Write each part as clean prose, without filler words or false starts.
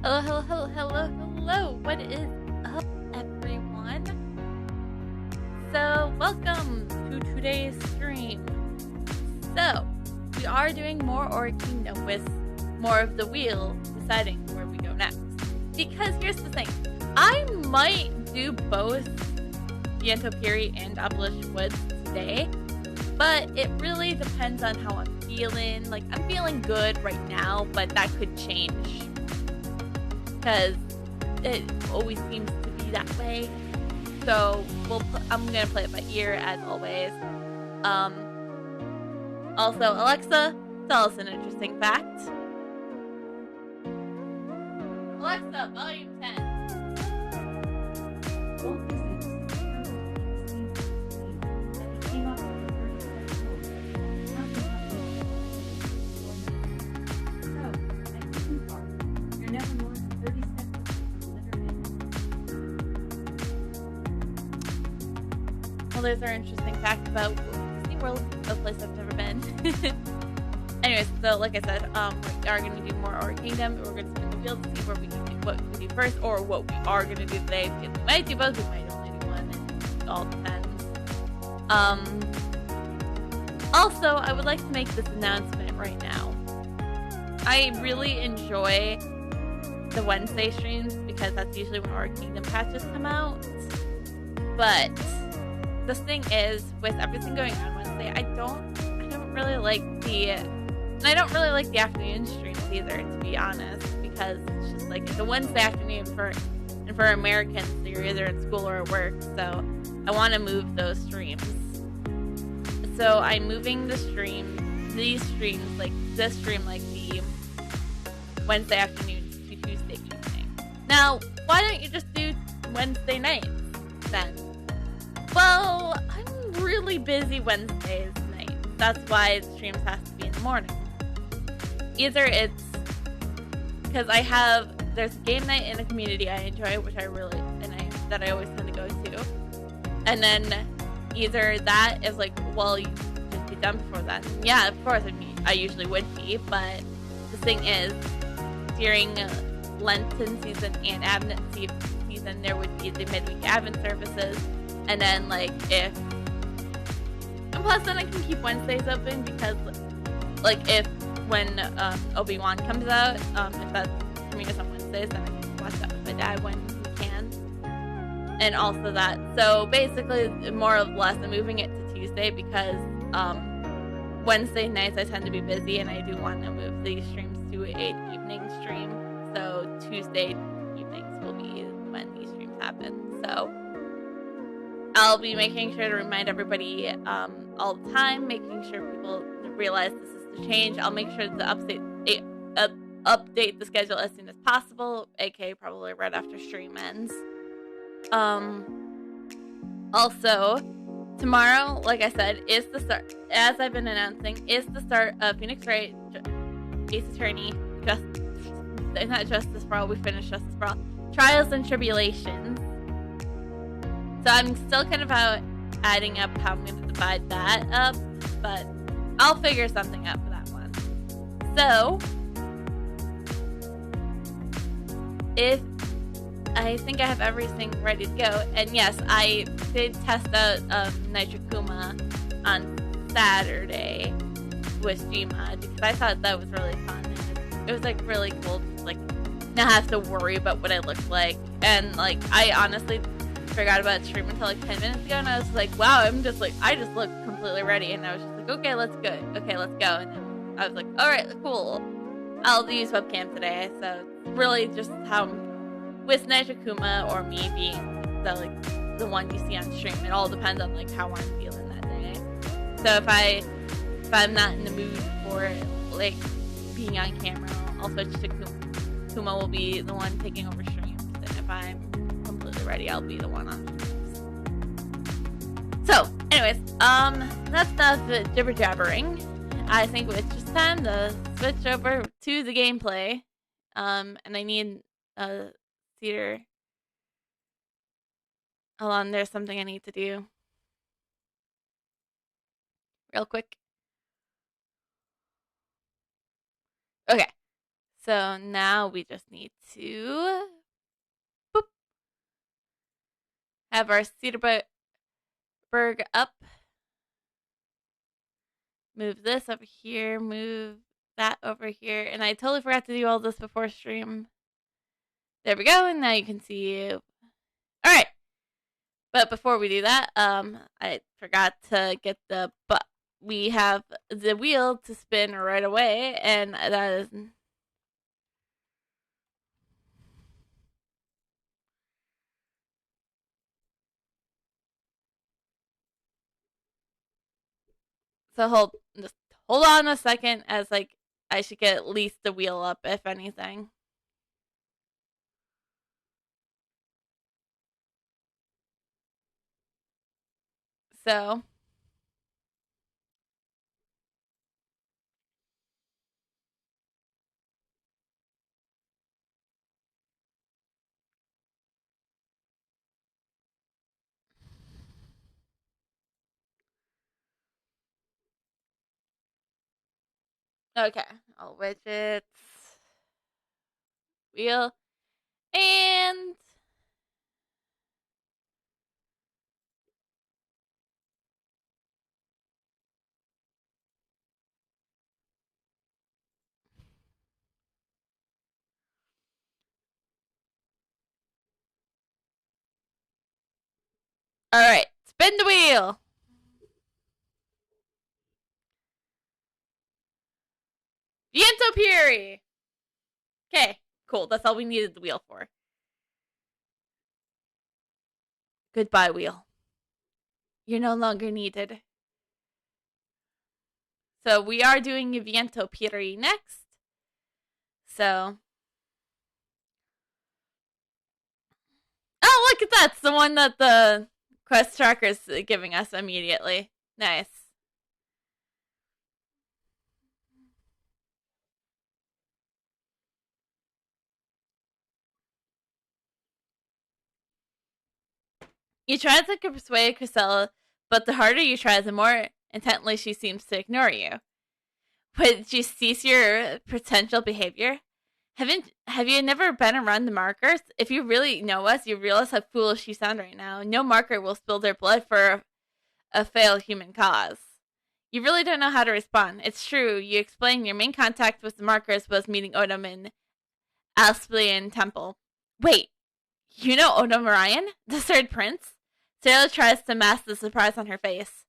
Hello, hello, hello, hello, hello. What is up, everyone? So, welcome to today's stream. So, we are doing more Aura Kingdom with more of the wheel deciding where we go next. Because here's the thing, I might do both deviantART and Obelisk Woods today, but it really depends on how I'm feeling. Like, I'm feeling good right now, but that could change. Because it always seems to be that way. So I'm gonna play it by ear as always. Also, Alexa, tell us an interesting fact. Alexa, volume 10. Well, there's our interesting fact about Disney World, a place I've never been. Anyways, so like I said, we are going to do more Aura Kingdom. We're going to spin the wheel to see where we can do what we do first, or what we are going to do today. Because we might do both, we might only do one. It all depends. Also, I would like to make this announcement right now. I really enjoy the Wednesday streams because that's usually when Aura Kingdom patches come out. But the thing is, with everything going on Wednesday, I don't really like the afternoon streams either, to be honest, because it's just like it's a Wednesday afternoon for Americans, so you're either in school or at work. So I want to move those streams. So I'm moving these streams, like this stream, like the Wednesday afternoons to Tuesday evening. Now, why don't you just do Wednesday nights then? Well, I'm really busy Wednesdays nights. That's why the streams have to be in the morning. Either it's because there's a game night in a community I enjoy, which I always tend to go to. And then either that is like, well, you just be done before that. And yeah, of course, I usually would be, but the thing is, during Lenten season and Advent season, there would be the midweek Advent services. And then, and plus then I can keep Wednesdays open because, if when Obi-Wan comes out, if that's coming us on Wednesdays, then I can watch that with my dad when we can. And also that, so basically, more or less, I'm moving it to Tuesday because Wednesday nights I tend to be busy, and I do want to move these streams to an evening stream. So Tuesday evenings will be when these streams happen. So I'll be making sure to remind everybody all the time, making sure people realize this is the change. I'll make sure to update the schedule as soon as possible, aka probably right after stream ends. Also, tomorrow, like I said, is the start, as I've been announcing, is the start of Phoenix Wright Ace Attorney, not Justice for All, we finished Justice for All, Trials and Tribulations. So I'm still kind of adding up how I'm going to divide that up, but I'll figure something out for that one. So, if I think I have everything ready to go, and yes, I did test out Nitro Kuma on Saturday with Gmod because I thought that was really fun. It was really cool to not have to worry about what I looked like, and I honestly forgot about stream until 10 minutes ago, and I was like, wow, I just look completely ready, and I was just like, okay, let's go, and then I was like, alright, cool, I'll use webcam today. So it's really just how, with Nitro Kuma or me being the one you see on stream, it all depends on how I'm feeling that day. So if I'm not in the mood for being on camera, I'll switch to Kuma. Kuma will be the one taking over streams, and if I'm completely ready, I'll be the one on streams. So, anyways, that's enough jibber jabbering. I think it's just time to switch over to the gameplay. And I need theater. Hold on, there's something I need to do real quick. Okay, So now we just need to boop, have our Cedarburg up. Move this over here. Move that over here. And I totally forgot to do all this before stream. There we go. And now you can see. All right. But before we do that, I forgot to get we have the wheel to spin right away, and that is. So just hold on a second, as like I should get at least the wheel up, if anything. So okay, all widgets, wheel, and all right, spin the wheel. Viento Fury. Okay, cool. That's all we needed the wheel for. Goodbye, wheel. You're no longer needed. So we are doing Viento Fury next. So. Oh, look at that. It's the one that the quest tracker is giving us immediately. Nice. You try to persuade Chrisella, but the harder you try, the more intently she seems to ignore you. But you cease your potential behavior? Have you never been around the markers? If you really know us, you realize how foolish you sound right now. No marker will spill their blood for a failed human cause. You really don't know how to respond. It's true. You explain your main contact with the markers was meeting Odom in Asplean Temple. Wait, you know Odom Ryan, the third prince? Sarah tries to mask the surprise on her face.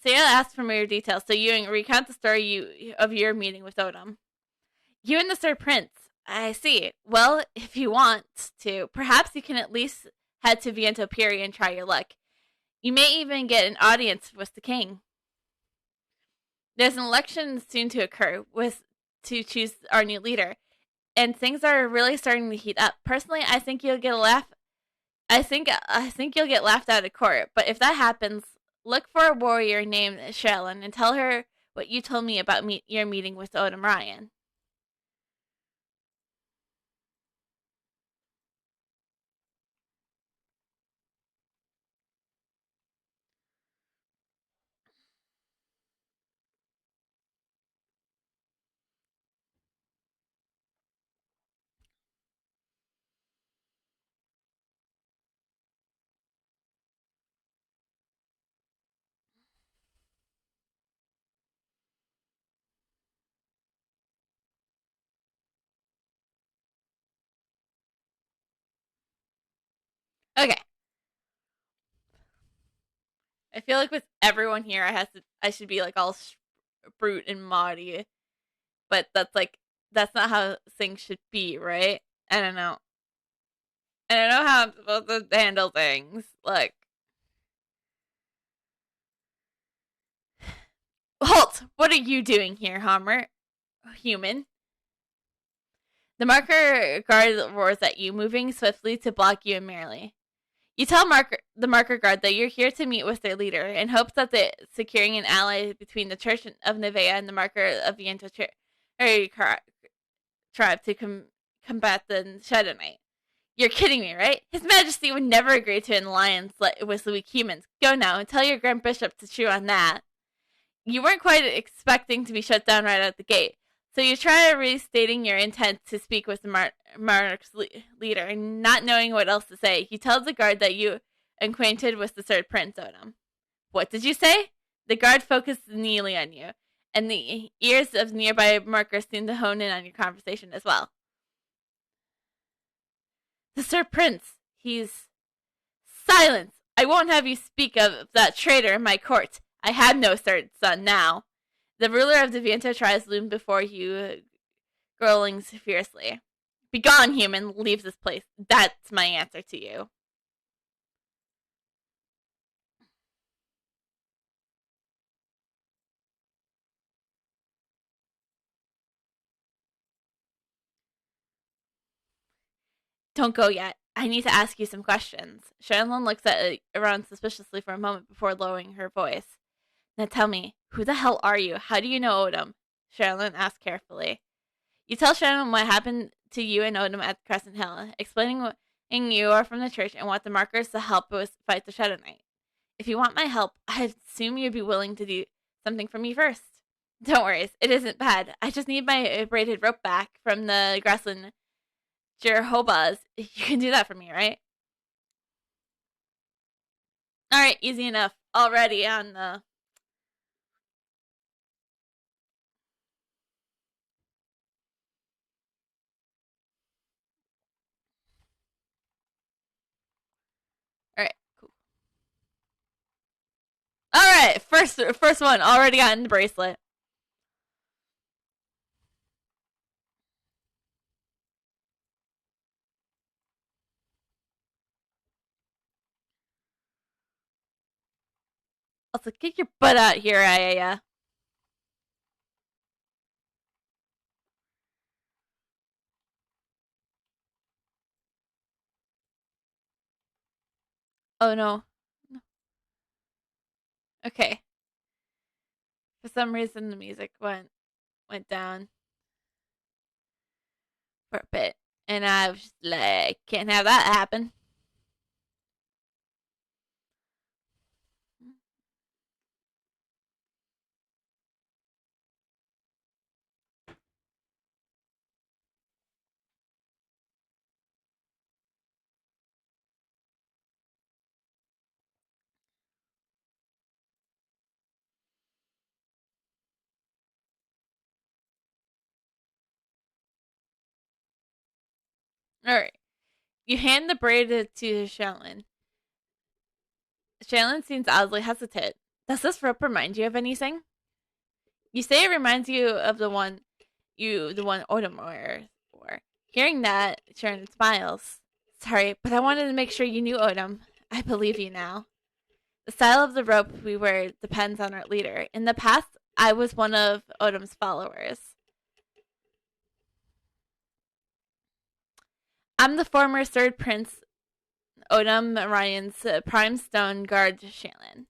Sarah asks for more details, so you recount the story of your meeting with Odom. You and the third prince. I see. Well, if you want to, perhaps you can at least head to Viento Fury and try your luck. You may even get an audience with the king. There's an election soon to occur to choose our new leader, and things are really starting to heat up. Personally, I think you'll get a laugh. I think you'll get laughed out of court. But if that happens, look for a warrior named Sherilyn and tell her what you told me about your meeting with Odom Ryan. Okay. I feel like with everyone here, I should be like all brute and moddy, but that's not how things should be, right? I don't know. I don't know how I'm supposed to handle things. Like, halt! What are you doing here, Homer? Human. The marker guard roars at you, moving swiftly to block you immediately. You tell the marker guard that you're here to meet with their leader in hopes that the securing an ally between the Church of Nevea and the marker of the tribe to combat the Shadow Knight. You're kidding me, right? His Majesty would never agree to an alliance with the weak humans. Go now and tell your Grand Bishop to chew on that. You weren't quite expecting to be shut down right out the gate, So you try restating your intent to speak with the monarch's leader, not knowing what else to say. You tell the guard that you acquainted with the third prince, Odom. What did you say? The guard focused neatly on you, and the ears of nearby Makars seemed to hone in on your conversation as well. The Sir Prince, he's... Silence! I won't have you speak of that traitor in my court. I have no third son now. The ruler of deviantART loomed before you, growling fiercely. Begone, human, leave this place. That's my answer to you. Don't go yet. I need to ask you some questions. Shanlon looks around suspiciously for a moment before lowering her voice. Now tell me, who the hell are you? How do you know Odom? Shanlon asked carefully. You tell Shannon what happened to you and Odom at Crescent Hill, explaining what you are from the church and want the Makars to help us fight the Shadow Knight. If you want my help, I assume you'd be willing to do something for me first. Don't worry, it isn't bad. I just need my braided rope back from the Grassland Jerhobas. You can do that for me, right? Alright, easy enough. Already on the... Alright, cool. Alright, first one. Already gotten the bracelet. Also, kick your butt out here, Ayaya. Oh no. Okay. For some reason the music went down for a bit. And I was just like, can't have that happen. Alright. You hand the braid to Shanlon. Shanlon seems oddly hesitant. Does this rope remind you of anything? You say it reminds you of the one Odom wears. Hearing that, Sharon smiles. Sorry, but I wanted to make sure you knew Odom. I believe you now. The style of the rope we wear depends on our leader. In the past, I was one of Odom's followers. I'm the former third prince, Odom Ryan's prime stone guard, Shanlon.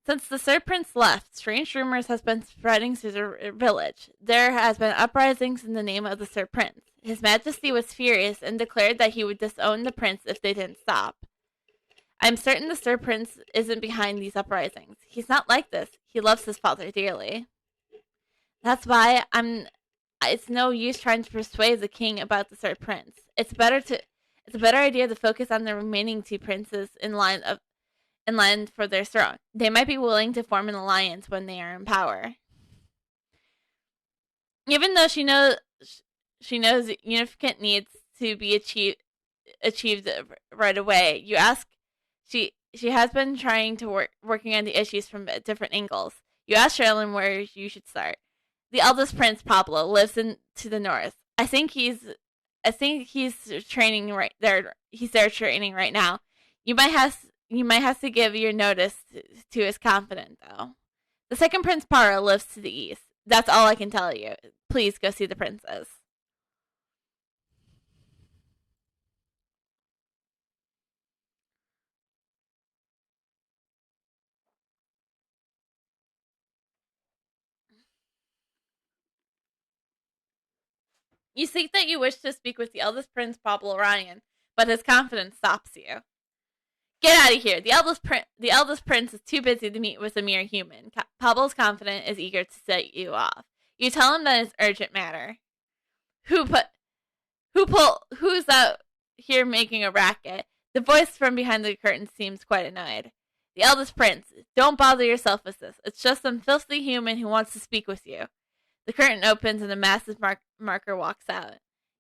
Since the third prince left, strange rumors has been spreading through the village. There has been uprisings in the name of the third prince. His Majesty was furious and declared that he would disown the prince if they didn't stop. I'm certain the third prince isn't behind these uprisings. He's not like this. He loves his father dearly. That's why it's no use trying to persuade the king about the third prince. It's a better idea to focus on the remaining two princes in line for their throne. They might be willing to form an alliance when they are in power. Even though she knows unificant needs to be achieved right away, you ask. She has been trying to working on the issues from different angles. You ask Sherilyn where you should start. The eldest prince, Pablo, lives to the north. I think he's training right there. He's there training right now. You might have to give your notice to his confidant, though. The second prince, Para, lives to the east. That's all I can tell you. Please go see the princess. You think that you wish to speak with the eldest prince, Pablo Ryan, but his confidence stops you. Get out of here. The eldest prince is too busy to meet with a mere human. Pablo's confidant is eager to set you off. You tell him that it's urgent matter. Who's out here making a racket? The voice from behind the curtain seems quite annoyed. The eldest prince, don't bother yourself with this. It's just some filthy human who wants to speak with you. The curtain opens and a massive marker walks out.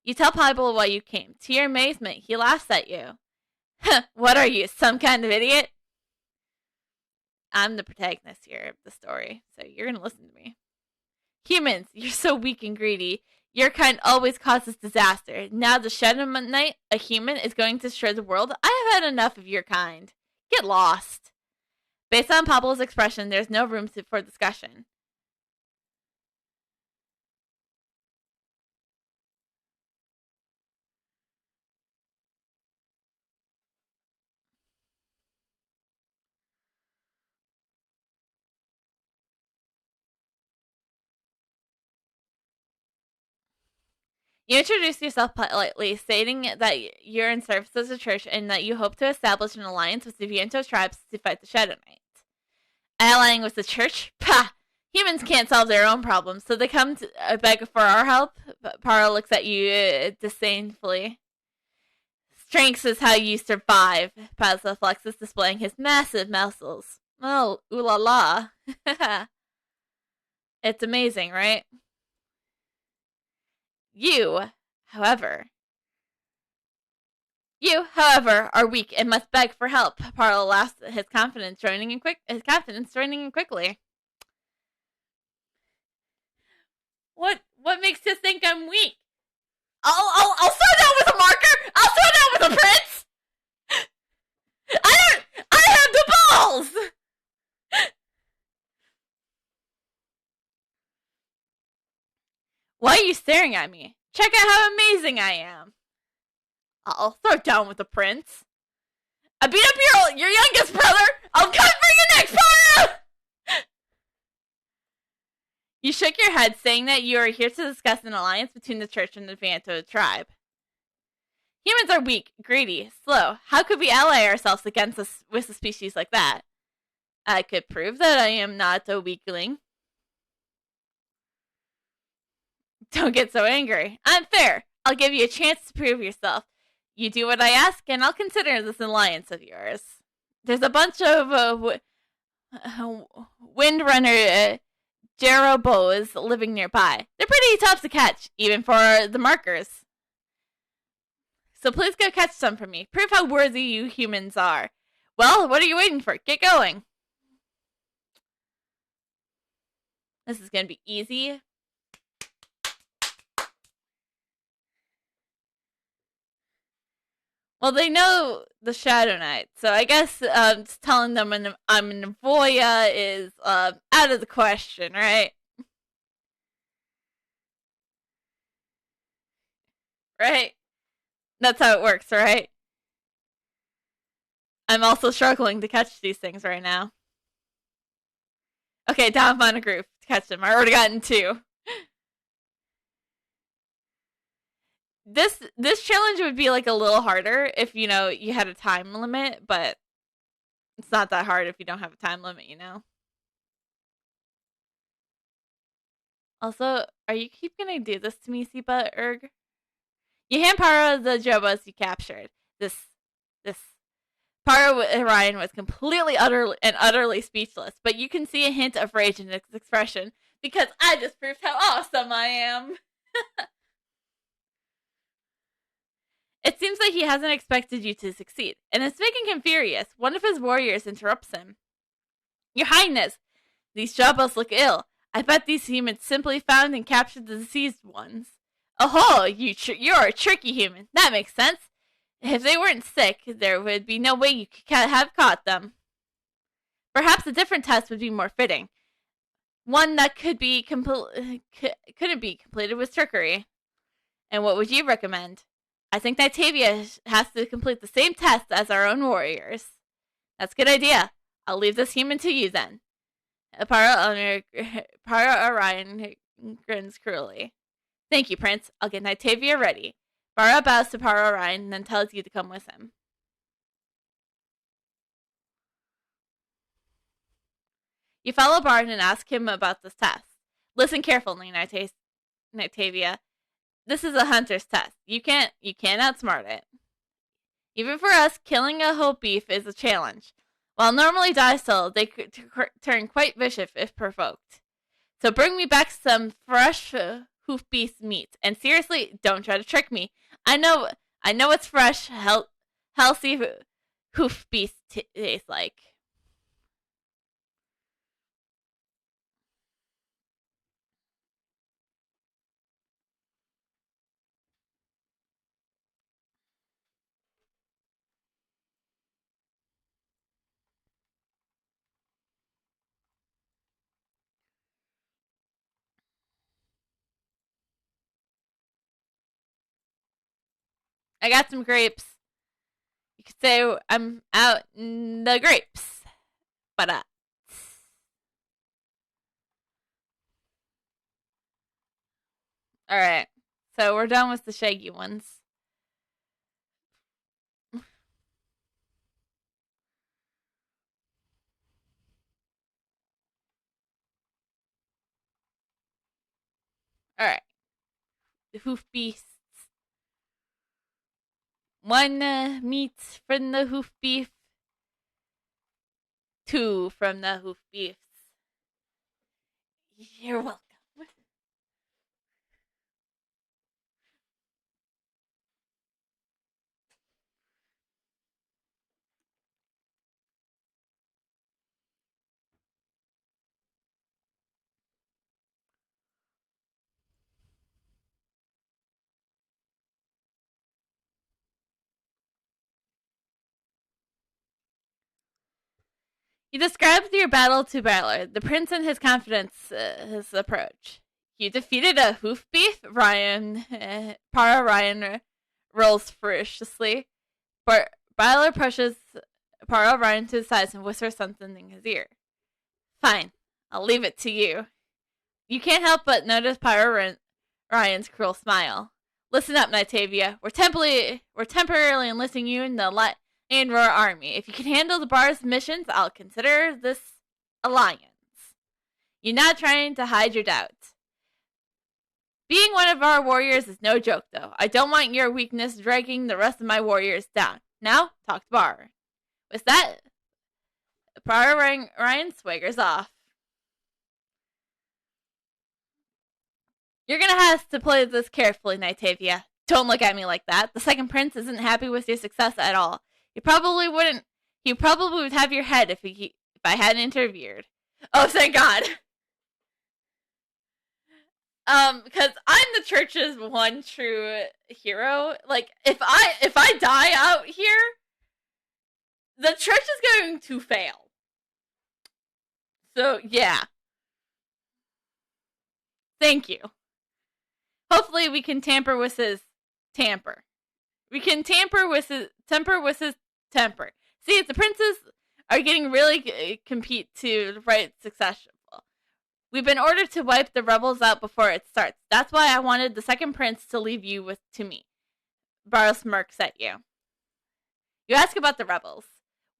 You tell Pybel why you came. To your amazement, he laughs at you. What are you, some kind of idiot? I'm the protagonist here of the story, so you're going to listen to me. Humans, you're so weak and greedy. Your kind always causes disaster. Now the Shadow Knight, a human, is going to destroy the world. I have had enough of your kind. Get lost. Based on Pablo's expression, there's no room for discussion. You introduce yourself politely, stating that you're in service as a church and that you hope to establish an alliance with the deviantART tribes to fight the Shadow Knight. Allying with the church? Pah! Humans can't solve their own problems, so they come to beg for our help. Paro looks at you disdainfully. Strength is how you survive. Pazza flexes, displaying his massive muscles. Oh, ooh la la. It's amazing, right? You, however, are weak and must beg for help. Parlo laughs, his confidence joining in quickly. What makes you think I'm weak? I'll throw down with a marker. I'll throw down with a prince. I have the balls. Why are you staring at me? Check out how amazing I am. I'll throw down with the prince. I beat up your youngest brother. I'll cut for your next partner. You shook your head, saying that you are here to discuss an alliance between the church and the deviantART tribe. Humans are weak, greedy, slow. How could we ally ourselves against with a species like that? I could prove that I am not a weakling. Don't get so angry. I'm fair. I'll give you a chance to prove yourself. You do what I ask, and I'll consider this alliance of yours. There's a bunch of Windrunner Jerobos living nearby. They're pretty tough to catch, even for the markers. So please go catch some for me. Prove how worthy you humans are. Well, what are you waiting for? Get going. This is going to be easy. Well, they know the Shadow Knight, so I guess just telling them I'm an Avoya is out of the question, right? Right? That's how it works, right? I'm also struggling to catch these things right now. Okay, down on a group to catch them. I already gotten 2. This challenge would be like a little harder if you had a time limit, but it's not that hard if you don't have a time limit, Also, are you keep gonna do this to me, Sipa Erg? You hand Paro the Jobos you captured. This Paro Orion was completely utterly speechless, but you can see a hint of rage in his expression because I just proved how awesome I am. It seems like he hasn't expected you to succeed, and it's making him furious. One of his warriors interrupts him. Your Highness, these Jabos look ill. I bet these humans simply found and captured the deceased ones. Oh, you're a tricky human. That makes sense. If they weren't sick, there would be no way you could have caught them. Perhaps a different test would be more fitting. One that couldn't be completed with trickery. And what would you recommend? I think Nitavia has to complete the same test as our own warriors. That's a good idea. I'll leave this human to you then. Para Orion grins cruelly. Thank you, Prince. I'll get Nitavia ready. Bara bows to Para Orion and then tells you to come with him. You follow Barton and ask him about this test. Listen carefully, Nitavia. This is a hunter's test. You can't outsmart it. Even for us, killing a whole beef is a challenge. While normally docile, they could turn quite vicious if provoked. So bring me back some fresh hoof beef meat. And seriously, don't try to trick me. I know it's fresh, healthy hoof beef tastes like. I got some grapes. You could say I'm out in the grapes. But alright. So we're done with the shaggy ones. Alright. The hoof beasts. One meat from the hoof beef. Two from the hoof beefs. You're welcome. You described your battle to Balor, the prince and his confidence, his approach. You defeated a hoof beef? Ryan rolls ferociously. Balor pushes Ryan to his side and whispers something in his ear. Fine, I'll leave it to you. You can't help but notice Ryan's cruel smile. Listen up, Nitavia. We're temporarily enlisting you in the and Roar army. If you can handle the bar's missions, I'll consider this alliance. You're not trying to hide your doubts. Being one of our warriors is no joke, though. I don't want your weakness dragging the rest of my warriors down. Now, talk to Bar. With that, Ryan swaggers off. You're gonna have to play this carefully, Nitavia. Don't look at me like that. The second prince isn't happy with your success at all. He probably would have your head if I hadn't interfered. Oh, thank God. Because I'm the church's one true hero. Like, if I die out here, the church is going to fail. So yeah. Thank you. Hopefully we can tamper with his temper. We can temper with his temper. See, the princes are getting really compete to the right succession. We've been ordered to wipe the rebels out before it starts. That's why I wanted the second prince to leave you to me. Barl smirks at you. You ask about the rebels.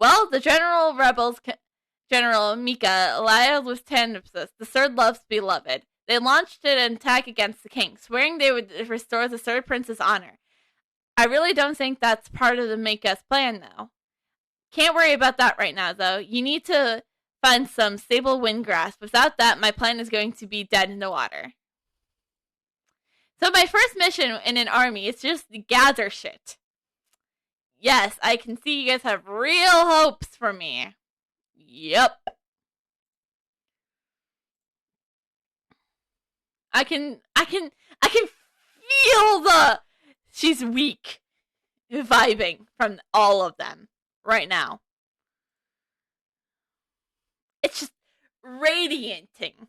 Well, the General Mika, Elia Lufthansa, the third love's beloved. They launched an attack against the king, swearing they would restore the third prince's honor. I really don't think that's part of the Mika's plan, though. Can't worry about that right now, though. You need to find some stable windgrass. Without that, my plan is going to be dead in the water. So my first mission in an army is just to gather shit. Yes, I can see you guys have real hopes for me. Yep. I can feel she's weak vibing from all of them right now. It's just radiating.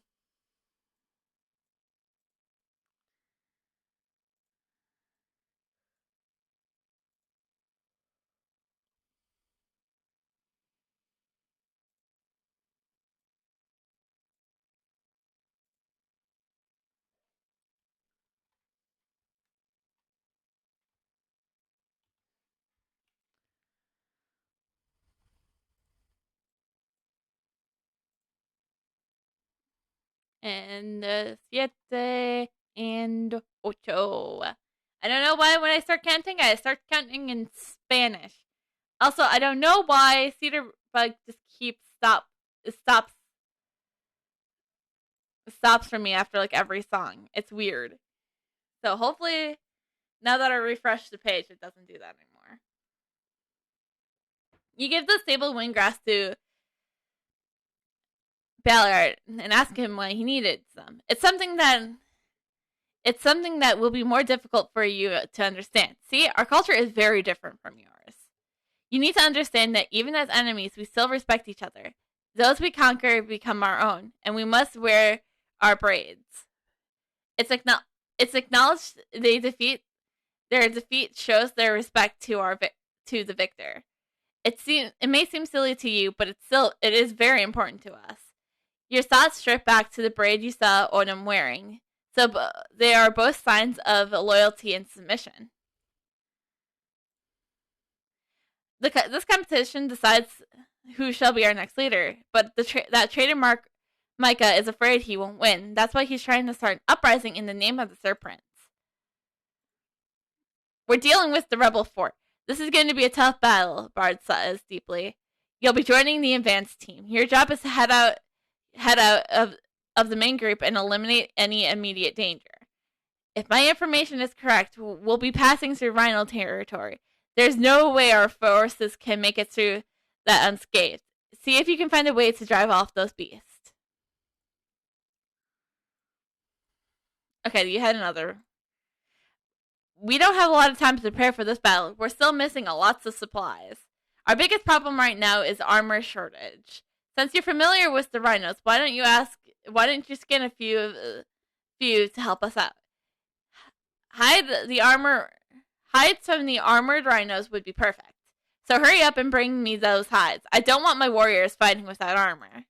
And siete and ocho. I don't know why when I start counting, I start counting in Spanish. Also, I don't know why Cedar Bug just keeps stops for me after like every song. It's weird. So hopefully now that I refresh the page, it doesn't do that anymore. You give the stable windgrass to Ballard and ask him why he needed some. It's something that will be more difficult for you to understand. See, our culture is very different from yours. You need to understand that even as enemies, we still respect each other. Those we conquer become our own, and we must wear our braids. It's acknowledged their defeat shows their respect to the victor. It may seem silly to you, but it is very important to us. Your thoughts strip back to the braid you saw Odin wearing. So they are both signs of loyalty and submission. This competition decides who shall be our next leader, but that traitor Micah is afraid he won't win. That's why he's trying to start an uprising in the name of the serpents. We're dealing with the rebel fort. This is going to be a tough battle, Bard says deeply. You'll be joining the advanced team. Your job is to head out of the main group and eliminate any immediate danger. If my information is correct, we'll be passing through Rhino territory. There's no way our forces can make it through that unscathed. See if you can find a way to drive off those beasts. Okay, you had another. We don't have a lot of time to prepare for this battle. We're still missing lots of supplies. Our biggest problem right now is armor shortage. Since you're familiar with the rhinos, why don't you skin a few to help us out? Hides from the armored rhinos would be perfect. So hurry up and bring me those hides. I don't want my warriors fighting without armor.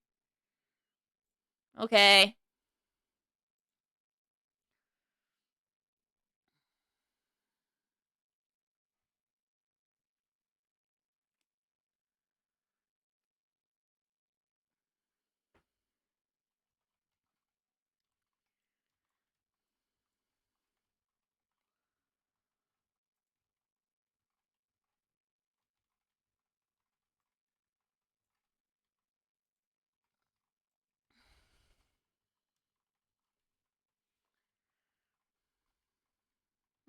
Okay.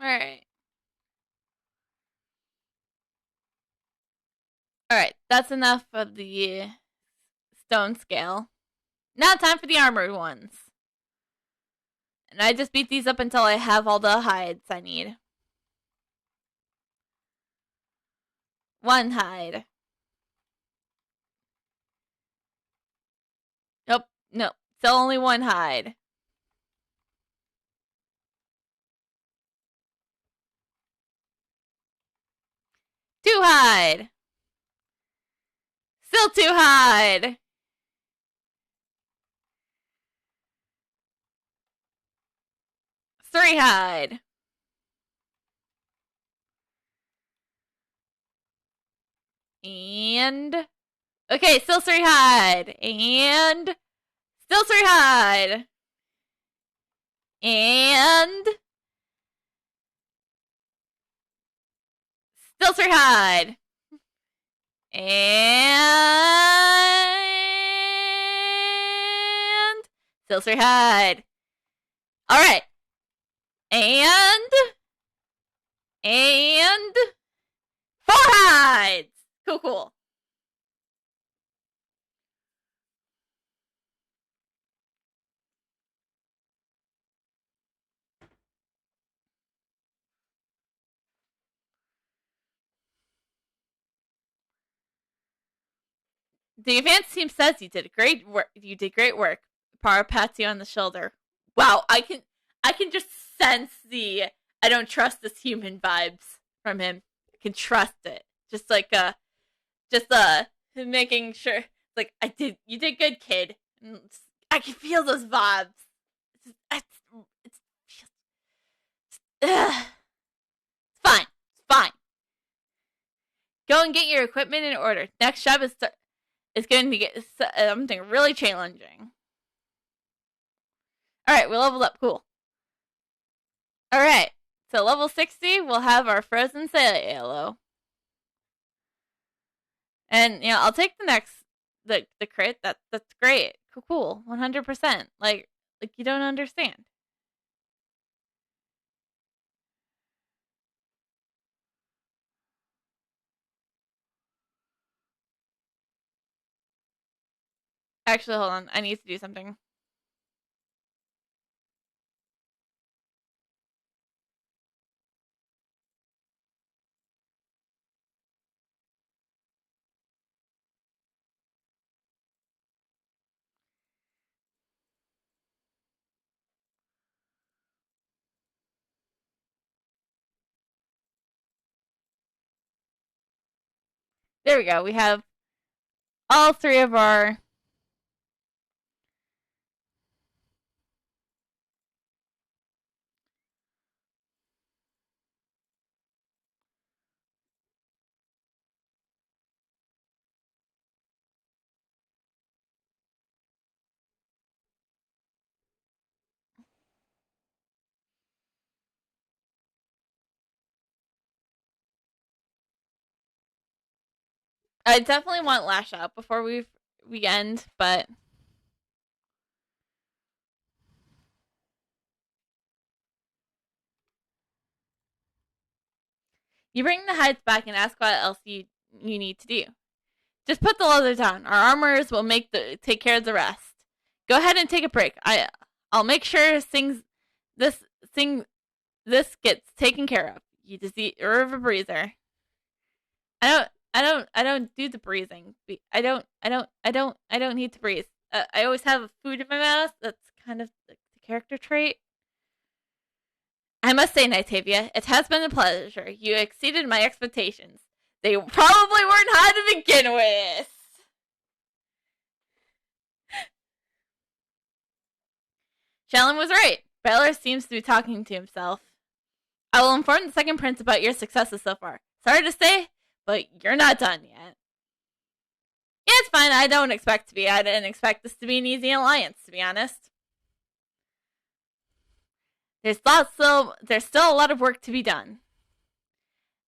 Alright. Alright, that's enough of the stone scale. Now time for the armored ones. And I just beat these up until I have all the hides I need. 1 hide. Nope. Still only 1 hide. 2 hide. Still 2 hide. 3 hide. And okay, still 3 hide. And still 3 hide. And still 3 hide. And still 3 hide. Alright. And 4 hides. Cool. The advanced team says you did great work. Para pats you on the shoulder. Wow, I can just sense the I don't trust this human vibes from him. I can trust it. Just making sure like you did good, kid. I can feel those vibes. It's fine. Go and get your equipment in order. Next job is going to get something really challenging. Alright, we leveled up. Cool. Alright. So level 60, we'll have our frozen Sailor. And I'll take the next the crit. That's great. Cool. 100%. Like you don't understand. Actually, hold on. I need to do something. There we go. We have all three of our I definitely want Lash Out before we end, but you bring the hides back and ask what else you need to do. Just put the leather down. Our armorers will take care of the rest. Go ahead and take a break. I'll make sure this gets taken care of. You just eat a breather. I don't do the breathing. I don't need to breathe. I always have food in my mouth. That's kind of the character trait. I must say, Nightavia, it has been a pleasure. You exceeded my expectations. They probably weren't high to begin with. Shalyn was right. Baylor seems to be talking to himself. I will inform the second prince about your successes so far. Sorry to say, but you're not done yet. Yeah, it's fine. I didn't expect this to be an easy alliance, to be honest. There's still a lot of work to be done.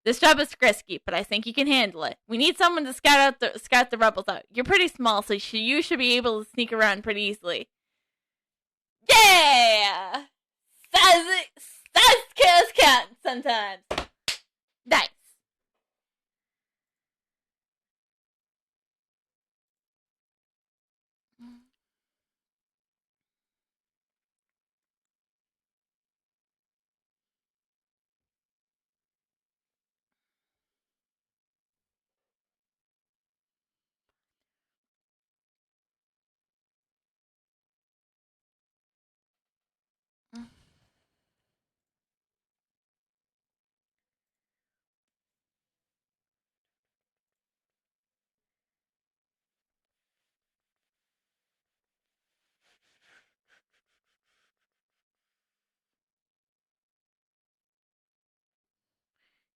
This job is risky, but I think you can handle it. We need someone to scout the rebels out. You're pretty small, so you should be able to sneak around pretty easily. Yeah! That's count sometimes. Nice.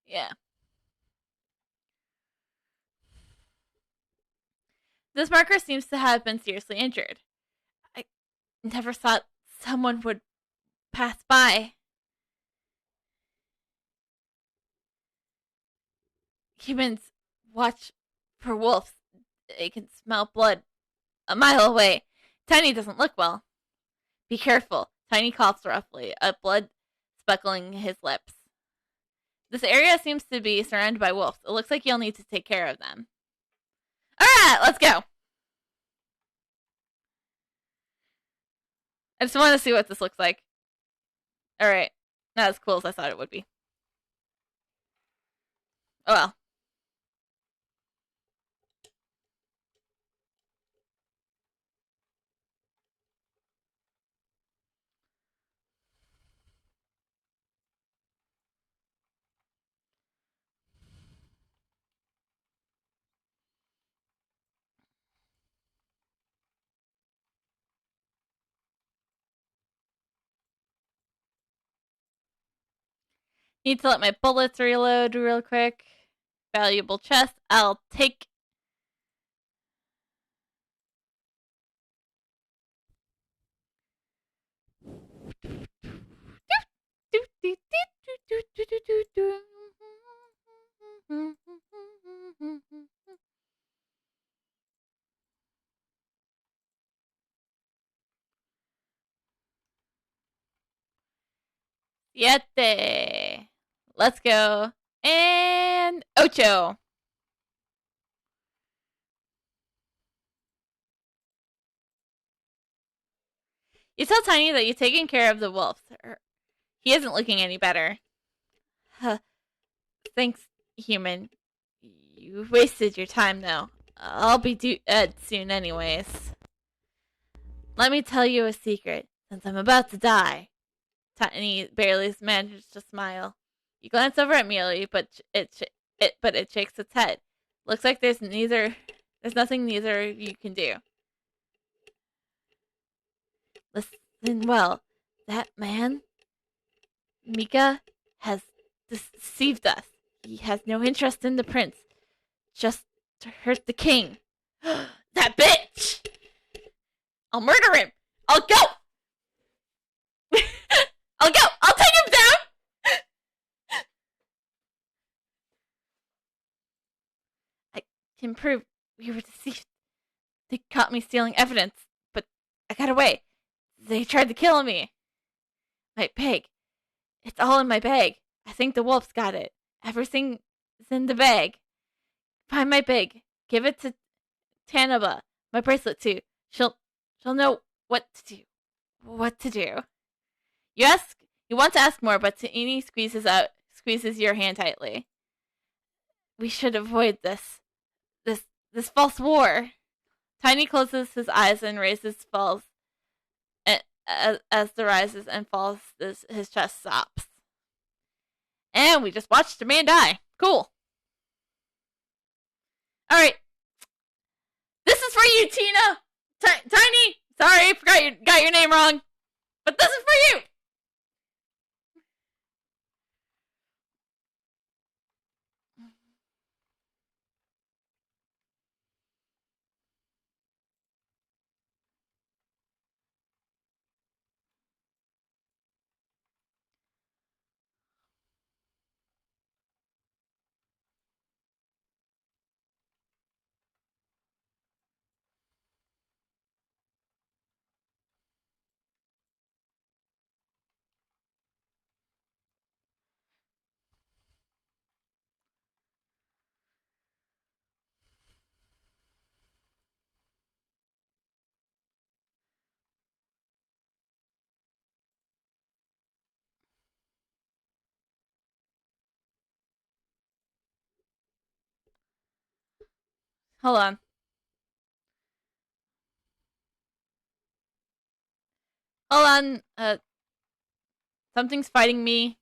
Yeah. This marker seems to have been seriously injured. I never thought someone would pass by. Humans watch for wolves. They can smell blood a mile away. Tiny doesn't look well. Be careful. Tiny coughs roughly, a blood speckling his lips. This area seems to be surrounded by wolves. It looks like you'll need to take care of them. Alright, let's go. I just want to see what this looks like. Alright. Not as cool as I thought it would be. Oh well. Need to let my bullets reload real quick. Valuable chest. I'll take. Siete. Let's go. And ocho. You tell Tiny that you've taken care of the wolf. He isn't looking any better. Huh. Thanks, human. You wasted your time, though. I'll be dead soon anyways. Let me tell you a secret, since I'm about to die. Tiny barely manages to smile. You glance over at Mealy, but it shakes its head. Looks like there's nothing neither you can do. Listen well, that man, Mika, has deceived us. He has no interest in the prince, just to hurt the king. That bitch! I'll murder him! I'll go! I'll go! I'll take him down! I can prove we were deceived. They caught me stealing evidence, but I got away. They tried to kill me. My bag. It's all in my bag. I think the wolf's got it. Everything's in the bag. Find my bag. Give it to Tanaba. My bracelet too. She'll know what to do. What to do. You want to ask more, but Taini squeezes your hand tightly. We should avoid this false war. Tiny closes his eyes and falls. As the rises and falls, his chest stops. And we just watched a man die. Cool. Alright. This is for you, Tina! Tiny! Sorry, I got your name wrong. But this is for you! Hold on. Hold on. Something's fighting me.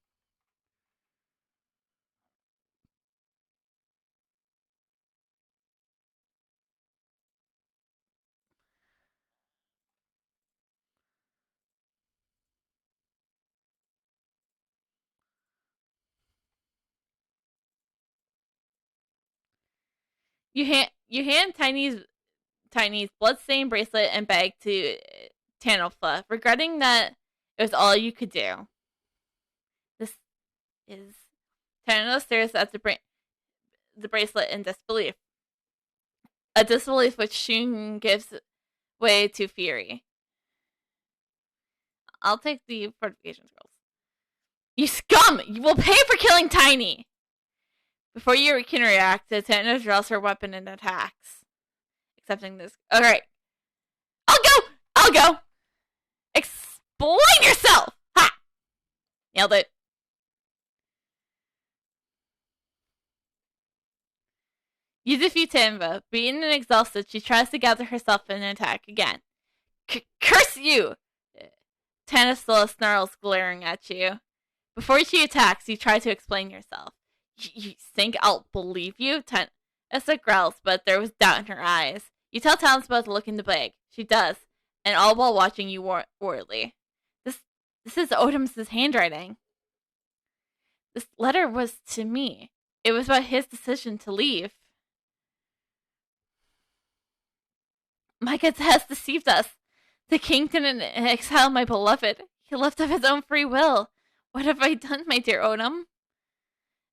You hand Tiny's bloodstained bracelet and bag to Tanalfa, regretting that it was all you could do. This is Tanalfa stares at the bracelet in disbelief. A disbelief which soon gives way to fury. I'll take the fortification scrolls. You scum! You will pay for killing Tiny! Before you can react, Tana draws her weapon and attacks. Accepting this. Alright. I'll go! Explain yourself! Ha! Nailed it. You defeat Tanva. Beaten and exhausted, she tries to gather herself and attack again. Curse you! Tana still snarls, glaring at you. Before she attacks, you try to explain yourself. You think I'll believe you? Tessa growls, but there was doubt in her eyes. You tell Townsend to look in the bag. She does, and all while watching you warily. This is Odom's handwriting. This letter was to me. It was about his decision to leave. Micah has deceived us. The king didn't exile my beloved. He left of his own free will. What have I done, my dear Odom?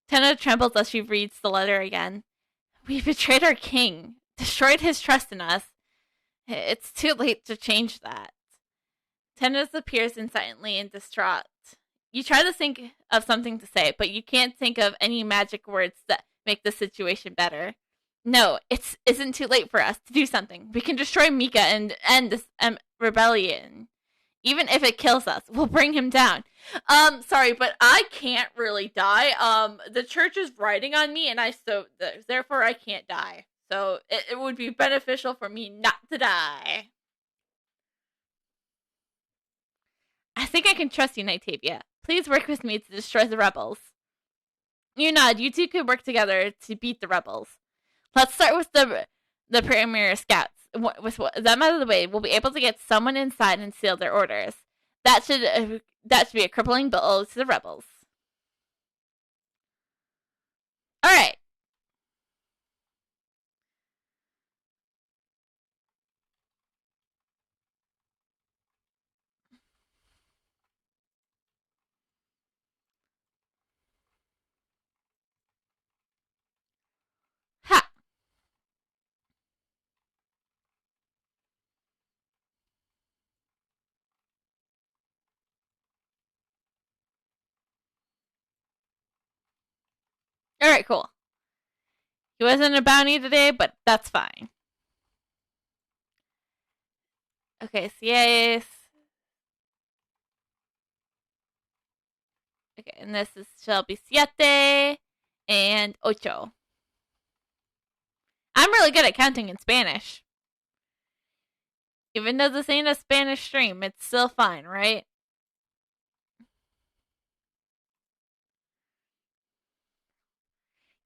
Tenna trembles as she reads the letter again. We betrayed our king, destroyed his trust in us. It's too late to change that. Tenna appears silently and distraught. You try to think of something to say, but you can't think of any magic words that make the situation better. No, it isn't too late for us to do something. We can destroy Mika and end this rebellion. Even if it kills us, we'll bring him down. Sorry, but I can't really die. The church is riding on me, and therefore I can't die. So it would be beneficial for me not to die. I think I can trust you, Nightavia. Please work with me to destroy the rebels. You nod. You two could work together to beat the rebels. Let's start with the premier scouts. With them out of the way, we'll be able to get someone inside and seal their orders. That should be a crippling blow to the rebels. All right. Ha. All right, cool. He wasn't a bounty today, but that's fine. Okay, yes. Okay, and this shall be siete and ocho. I'm really good at counting in Spanish. Even though this ain't a Spanish stream, it's still fine, right?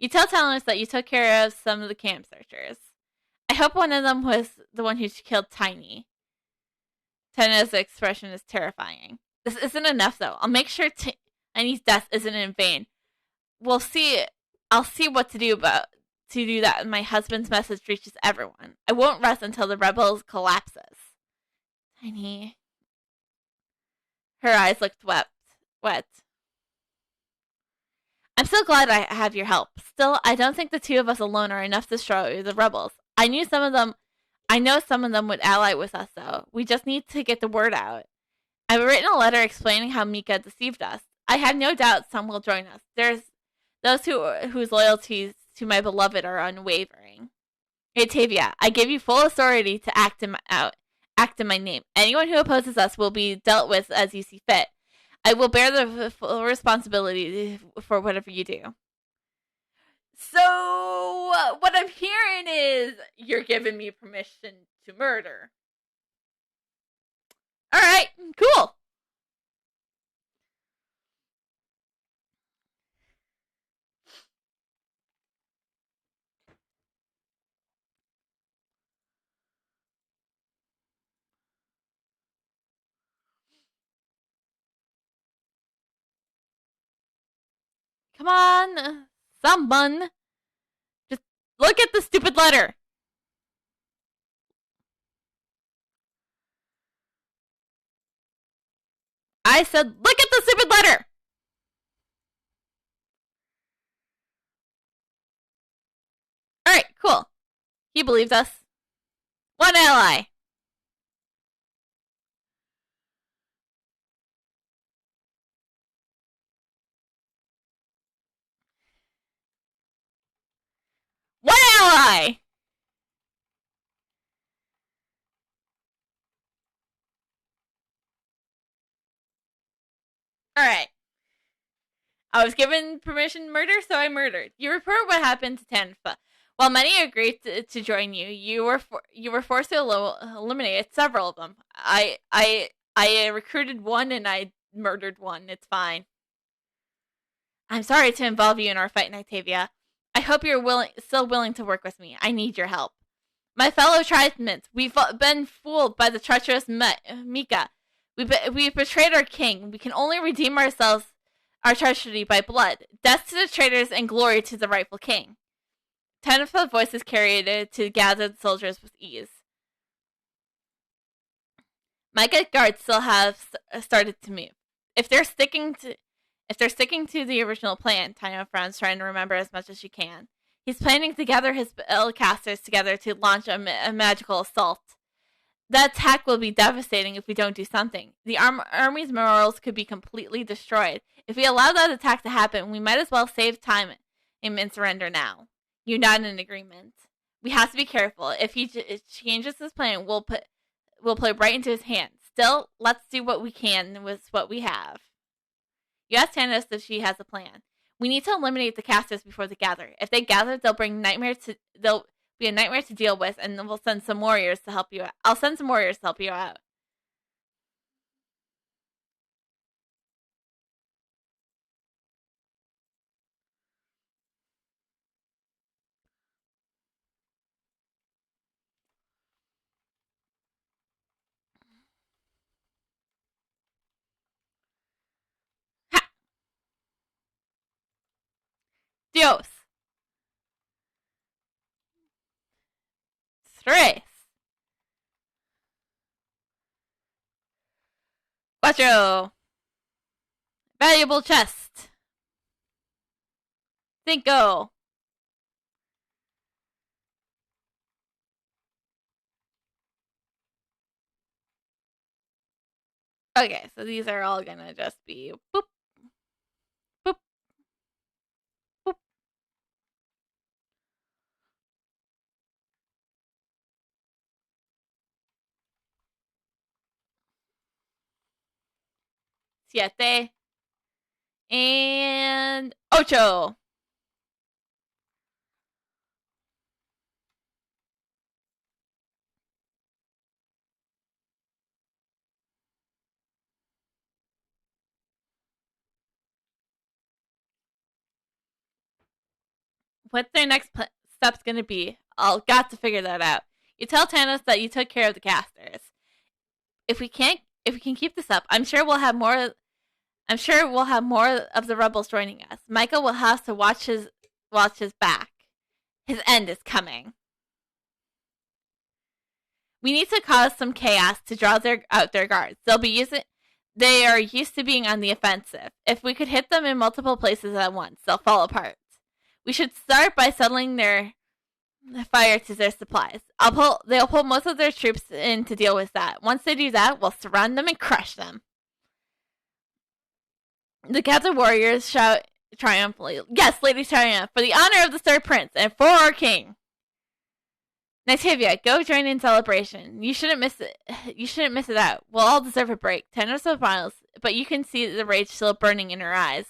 You tell Talonus that you took care of some of the camp searchers. I hope one of them was the one who killed Tiny. Tenna's expression is terrifying. This isn't enough, though. I'll make sure Tiny's death isn't in vain. We'll see. I'll see what to do that when my husband's message reaches everyone. I won't rest until the rebels collapses. Tiny. Her eyes looked wet. I'm so glad I have your help. Still, I don't think the two of us alone are enough to destroy the rebels. I know some of them would ally with us, though. We just need to get the word out. I've written a letter explaining how Mika deceived us. I have no doubt some will join us. There's those whose loyalties to my beloved are unwavering. Tavia, I give you full authority to act in my name. Anyone who opposes us will be dealt with as you see fit. I will bear the full responsibility for whatever you do. So, what I'm hearing is you're giving me permission to murder. Alright, cool. Come on, someone. Just look at the stupid letter. I said, look at the stupid letter. Alright, cool. He believes us. One ally. One ally! Alright. I was given permission to murder, so I murdered. You report what happened to Tanfa. While many agreed to join you, you were forced to eliminate several of them. I recruited one and I murdered one. It's fine. I'm sorry to involve you in our fight, Nightavia. I hope you're still willing to work with me. I need your help. My fellow tribesmen, we've been fooled by the treacherous Mika. We've betrayed our king. We can only redeem our treachery by blood. Death to the traitors and glory to the rightful king. Tenfold voices carried to gather the soldiers with ease. My guards still have started to move. If they're sticking If they're sticking to the original plan, Tanya frowns, trying to remember as much as she can. He's planning to gather his spellcasters together to launch a magical assault. That attack will be devastating if we don't do something. The army's morals could be completely destroyed. If we allow that attack to happen, we might as well save time and surrender now. You nod in agreement. We have to be careful. If he changes his plan, we'll play right into his hands. Still, let's do what we can with what we have. You ask Tannis if she has a plan. We need to eliminate the casters before they gather. If they gather, they'll be a nightmare to deal with, and then we'll send some warriors to help you out. I'll send some warriors to help you out. Ha! Dios. Tres. Cuatro. Valuable chest. Cinco. Okay, so these are all gonna just be boop, boop, boop. Siete. And ocho. What's their next step's going to be? I'll got to figure that out. You tell Tanos that you took care of the casters. If we can keep this up, I'm sure we'll have more of the rebels joining us. Michael will have to watch his back. His end is coming. We need to cause some chaos to draw out their guards. They are used to being on the offensive. If we could hit them in multiple places at once, they'll fall apart. We should start by settling their fire to their supplies. They'll pull most of their troops in to deal with that. Once they do that, we'll surround them and crush them. The captain warriors shout triumphantly, "Yes, Lady Triumph, for the honor of the third prince and for our king." Nightavia, go join in celebration. You shouldn't miss it. You shouldn't miss it out. We'll all deserve a break. Tanos smiles, but you can see the rage still burning in her eyes.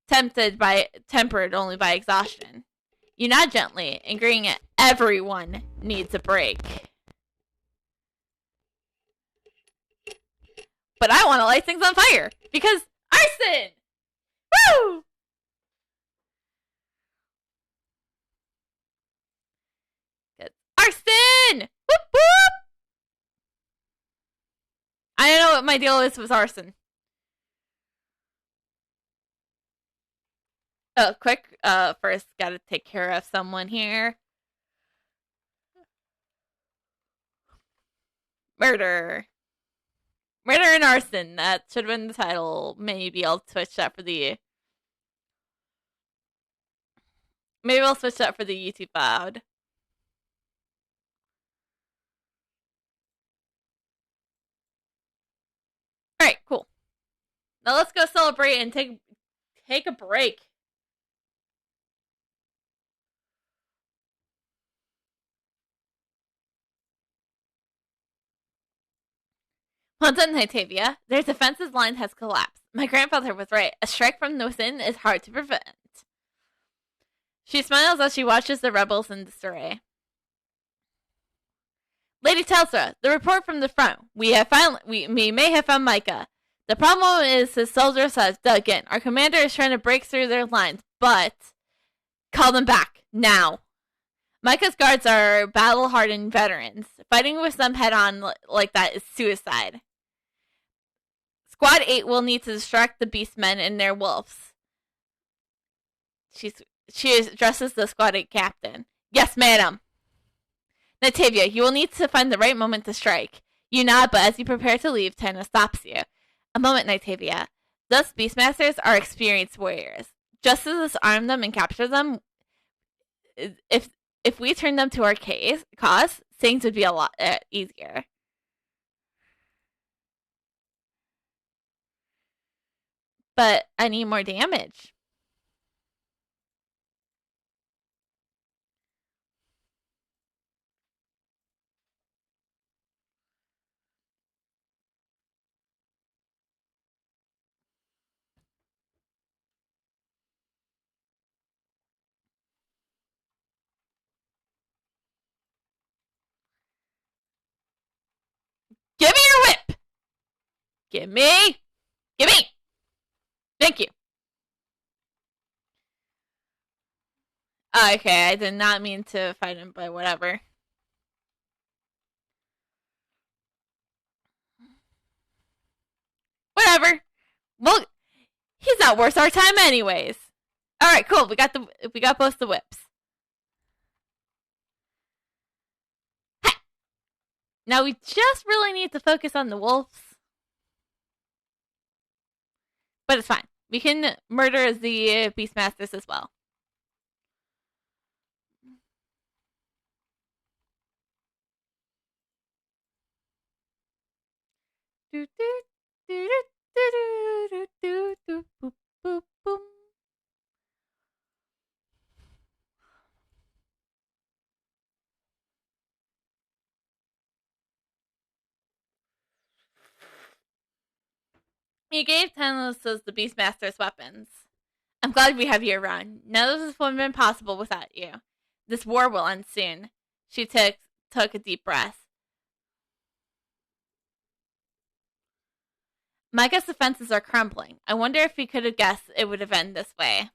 Tempered only by exhaustion. You nod gently, agreeing everyone needs a break. But I want to light things on fire, because Arson! Woo! Arson! Whoop whoop! I don't know what my deal is with Arson. Oh, quick, first gotta take care of someone here. Murder. Murder and arson. That should have been the title. Maybe I'll switch that for the... Maybe I'll switch that for the YouTube VOD. Alright, cool. Now let's go celebrate and take a break. Well done, Nightavia. Their defenses line has collapsed. My grandfather was right. A strike from within is hard to prevent. She smiles as she watches the rebels in disarray. Lady Telstra, the report from the front. We may have found Micah. The problem is his soldiers have dug in. Our commander is trying to break through their lines, but call them back now. Micah's guards are battle-hardened veterans. Fighting with them head-on like that is suicide. Squad 8 will need to distract the beastmen and their wolves. She addresses the Squad 8 captain. Yes, madam. Nightavia, you will need to find the right moment to strike. You nod, but as you prepare to leave, Tana stops you. A moment, Nightavia. Thus, Beastmasters are experienced warriors. Just to disarm them and capture them, if we turn them to our cause, things would be a lot easier. But I need more damage. Give me your whip! Give me! Give me! Thank you. Okay, I did not mean to fight him, but whatever. Whatever. Well, he's not worth our time anyways. Alright, cool. We got both the whips. Ha! Now we just really need to focus on the wolves. But it's fine. We can murder the Beastmasters as well. Do do do do do do do boop boop boom. You gave Talos the Beastmaster's weapons. I'm glad we have you around. None of this would have been possible without you. This war will end soon. She took a deep breath. Micah's defenses are crumbling. I wonder if we could have guessed it would have ended this way.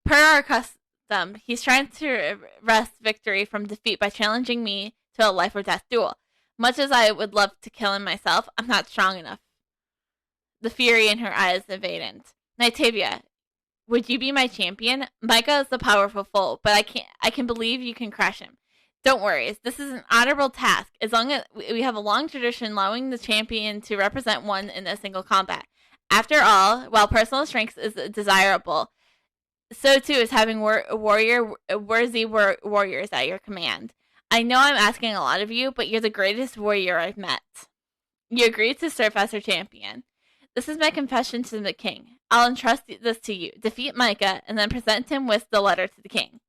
Per our custom, he's trying to wrest victory from defeat by challenging me to a life or death duel. Much as I would love to kill him myself, I'm not strong enough. The fury in her eyes evaded. Nightavia, would you be my champion? Micah is the powerful foe, but I can believe you can crush him. Don't worry, this is an honorable task. As long as we have a long tradition allowing the champion to represent one in a single combat. After all, while personal strength is desirable, so too is having worthy warriors at your command. I know I'm asking a lot of you, but you're the greatest warrior I've met. You agreed to serve as her champion. This is my confession to the king. I'll entrust this to you. Defeat Micah, and then present him with the letter to the king.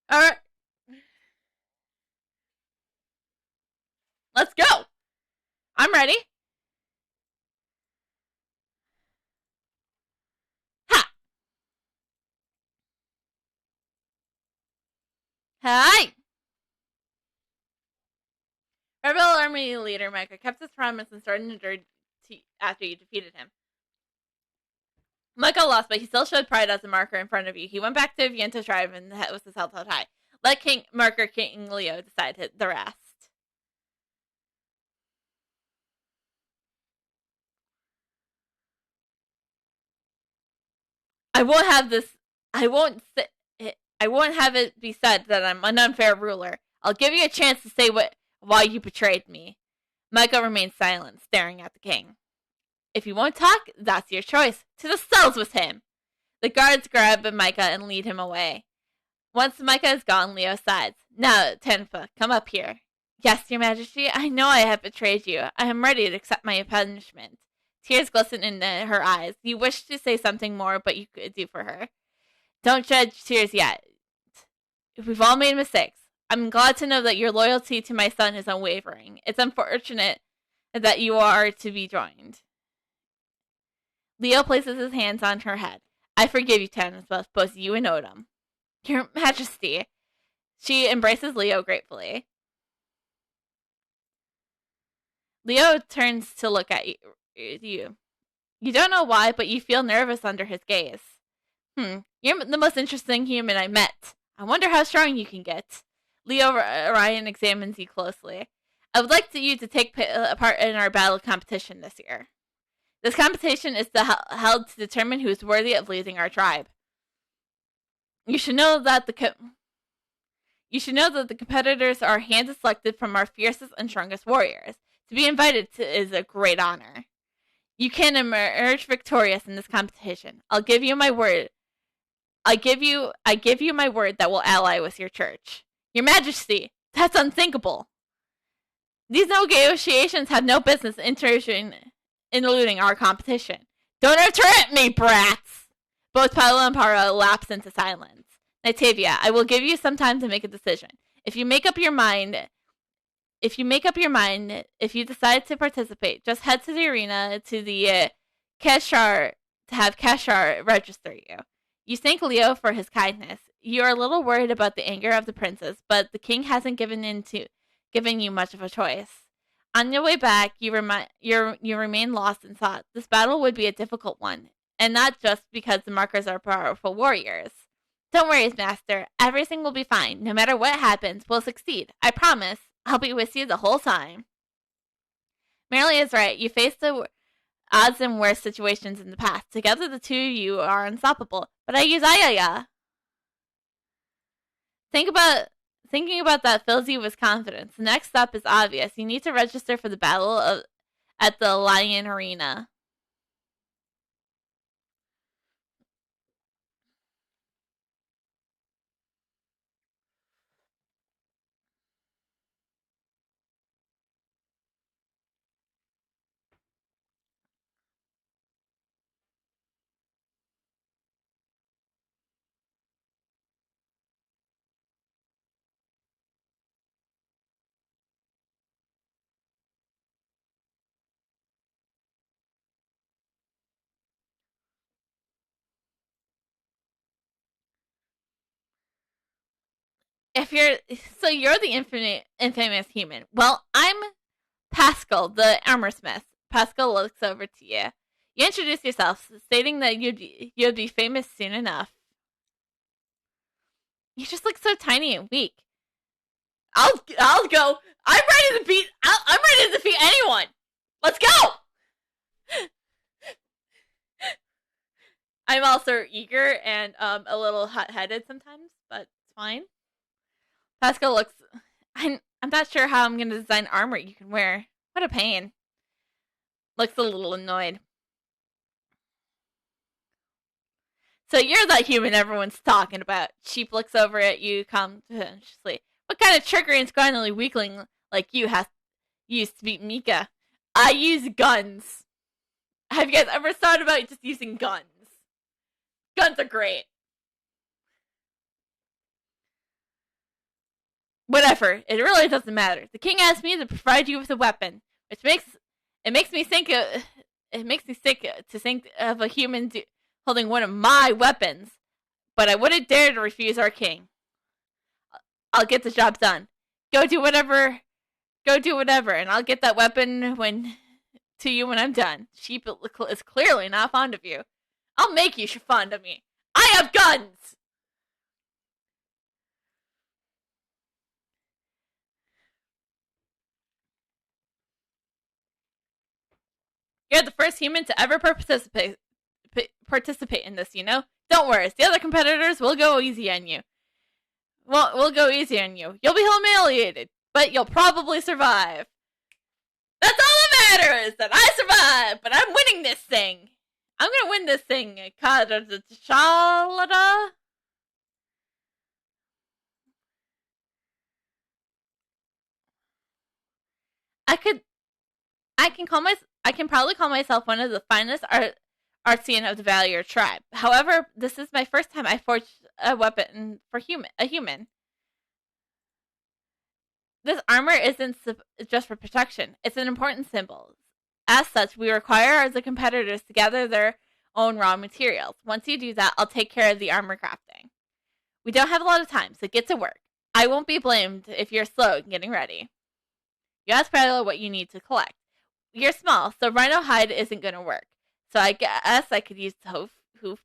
Alright. Let's go. I'm ready. Ha! Hi! Rebel army leader Micah kept his promise and started to journey after you defeated him. Micah lost, but he still showed pride as a marker in front of you. He went back to Devianta tribe and was his health held high. Let King Leo decide the rest. I won't have it be said that I'm an unfair ruler. I'll give you a chance to say why you betrayed me. Micah remained silent, staring at the king. If you won't talk, that's your choice. To the cells with him! The guards grab Micah and lead him away. Once Micah is gone, Leo sighs. Now, Tenfa, come up here. Yes, your majesty, I know I have betrayed you. I am ready to accept my punishment. Tears glisten in her eyes. You wish to say something more, but you could do for her. Don't judge Tears yet. We've all made mistakes. I'm glad to know that your loyalty to my son is unwavering. It's unfortunate that you are to be joined. Leo places his hands on her head. I forgive you, Tannis, both you and Odom. Your Majesty. She embraces Leo gratefully. Leo turns to look at you. You don't know why, but you feel nervous under his gaze. You're the most interesting human I met. I wonder how strong you can get. Leo Ryan examines you closely. I would like you to take part in our battle competition this year. This competition is held to determine who is worthy of leading our tribe. You should know that You should know that the competitors are hand-selected from our fiercest and strongest warriors. To be invited is a great honor. You can emerge victorious in this competition. I'll give you my word. I give you my word that we'll ally with your church. Your Majesty, that's unthinkable. These negotiations have no business interluding our competition. Don't interrupt me, brats! Both Paolo and Para lapse into silence. Nitavia, I will give you some time to make a decision. If you decide to participate, just head to the arena to the Keshar to have Keshar register you. You thank Leo for his kindness. You are a little worried about the anger of the princes, but the king hasn't given you much of a choice. On your way back, you remain lost in thought. This battle would be a difficult one, and not just because the Makars are powerful warriors. Don't worry, Master. Everything will be fine. No matter what happens, we'll succeed. I promise. I'll be with you the whole time. Merely is right. You faced the odds and worse situations in the past. Together, the two of you are unstoppable. But I use Ayaya. Thinking about that fills you with confidence. The next step is obvious. You need to register for the battle at the Lion Arena. You're the infamous human. Well, I'm Pascal, the armor smith. Pascal looks over to you. You introduce yourself, stating that you'd be famous soon enough. You just look so tiny and weak. I'll go. I'm ready to defeat anyone. Let's go. I'm also eager and a little hot-headed sometimes, but it's fine. Pascal looks. I'm not sure how I'm going to design armor you can wear. What a pain. Looks a little annoyed. So you're that human everyone's talking about. Sheep looks over at you consciously. What kind of trickery and scrawny weakling like you has used to beat Mika? I use guns. Have you guys ever thought about just using guns? Guns are great. Whatever, it really doesn't matter. The king asked me to provide you with a weapon, which makes me think to think of a human holding one of my weapons. But I wouldn't dare to refuse our king. I'll get the job done. Go do whatever, and I'll get that weapon to you when I'm done. Sheep is clearly not fond of you. I'll make you fond of me. I have guns! You're the first human to ever participate in this, you know? Don't worry, the other competitors will go easy on you. Well, we'll go easy on you. You'll be humiliated, but you'll probably survive. That's all that matters, that I survive, but I'm winning this thing. I'm gonna win this thing. Shalada. I can probably call myself one of the finest Arson of the Valier tribe. However, this is my first time I forged a weapon for a human. This armor isn't just for protection. It's an important symbol. As such, we require the competitors to gather their own raw materials. Once you do that, I'll take care of the armor crafting. We don't have a lot of time, so get to work. I won't be blamed if you're slow in getting ready. You ask Paolo what you need to collect. You're small, so rhino hide isn't going to work. So I guess I could use hoof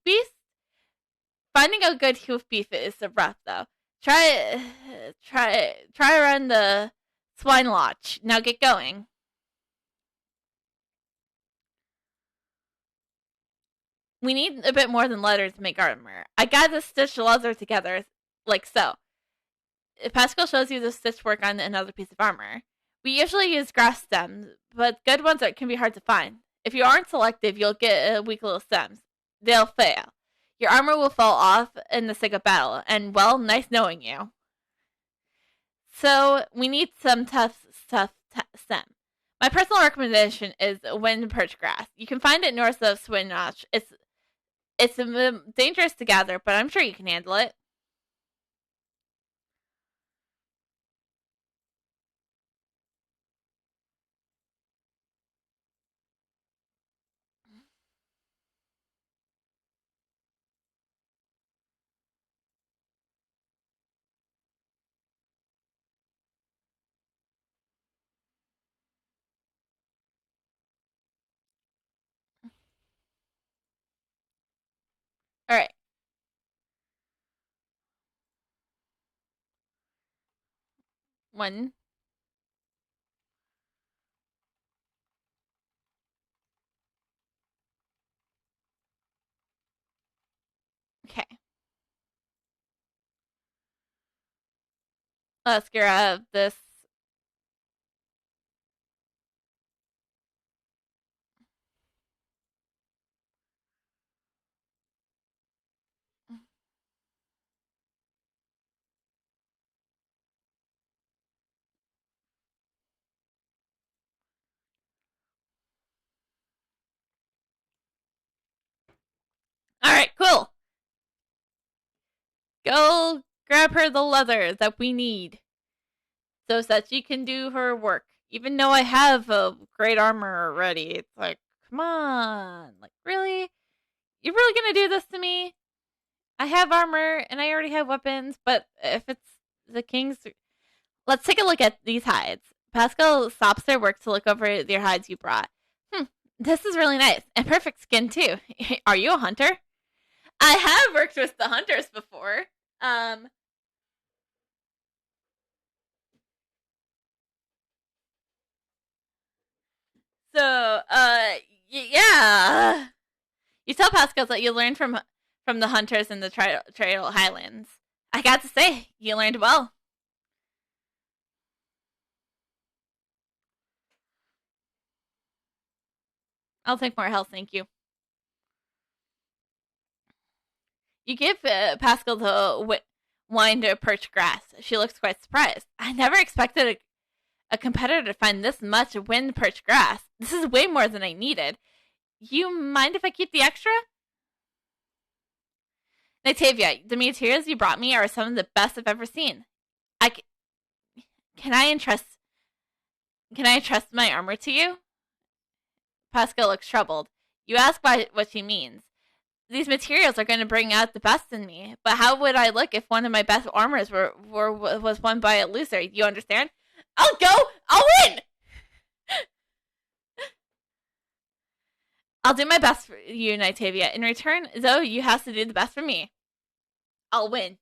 beef. Finding a good hoof beef is rough, though. Try around the swine lodge. Now get going. We need a bit more than leather to make armor. I got to stitch the leather together like so. Pascal shows you the stitch work on another piece of armor. We usually use grass stems, but good ones can be hard to find. If you aren't selective, you'll get weak little stems. They'll fail. Your armor will fall off in the thick of battle, and well, nice knowing you. So we need some tough stem. My personal recommendation is wind perch grass. You can find it north of Swin Notch. It's dangerous to gather, but I'm sure you can handle it. All right. One. Okay. Let's grab this. All right, cool. Go grab her the leather that we need so that she can do her work. Even though I have a great armor already, it's like, come on. Like, really? You're really gonna do this to me? I have armor and I already have weapons, but if it's the king's. Let's take a look at these hides. Pascal stops their work to look over their hides you brought. This is really nice. And perfect skin, too. Are you a hunter? I have worked with the hunters before. Yeah. You tell Pascal that you learned from the hunters in the Trail Highlands. I got to say, you learned well. I'll take more health, thank you. You give Pascal the wine to perch grass. She looks quite surprised. I never expected a competitor to find this much wind perch grass. This is way more than I needed. You mind if I keep the extra? Nitavia, the materials you brought me are some of the best I've ever seen. Can I entrust my armor to you? Pascal looks troubled. You ask what she means. These materials are going to bring out the best in me, but how would I look if one of my best armors was won by a loser? You understand? I'll go! I'll win! I'll do my best for you, Nitavia. In return, though, you have to do the best for me. I'll win.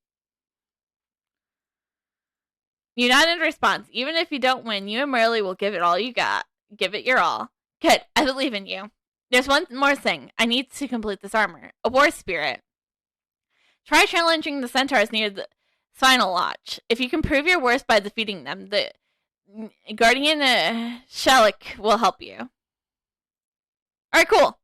You nodded in response. Even if you don't win, you and Merle will give it all you got. Give it your all. Good. I believe in you. There's one more thing. I need to complete this armor. A war spirit. Try challenging the centaurs near the Spinal Lodge. If you can prove your worth by defeating them, the Guardian Shelik will help you. Alright, cool.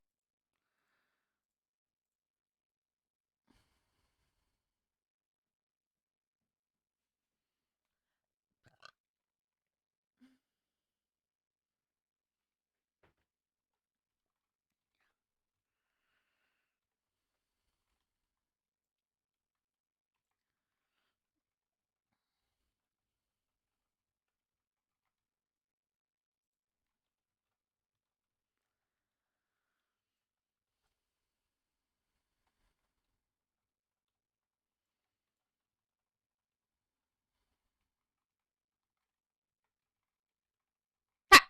Ha!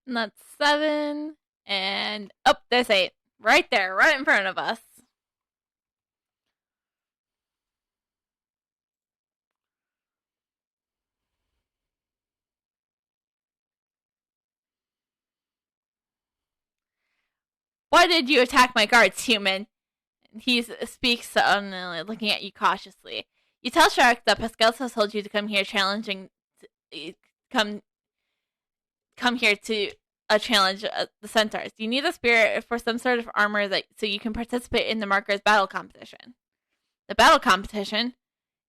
And that's 7. And, oh, there's 8. Right there, right in front of us. Why did you attack my guards, human? He speaks suddenly, looking at you cautiously. You tell Shark that Pascal has told you to come here come here to challenge the centaurs. You need a spirit for some sort of armor so you can participate in the Makars battle competition. The battle competition?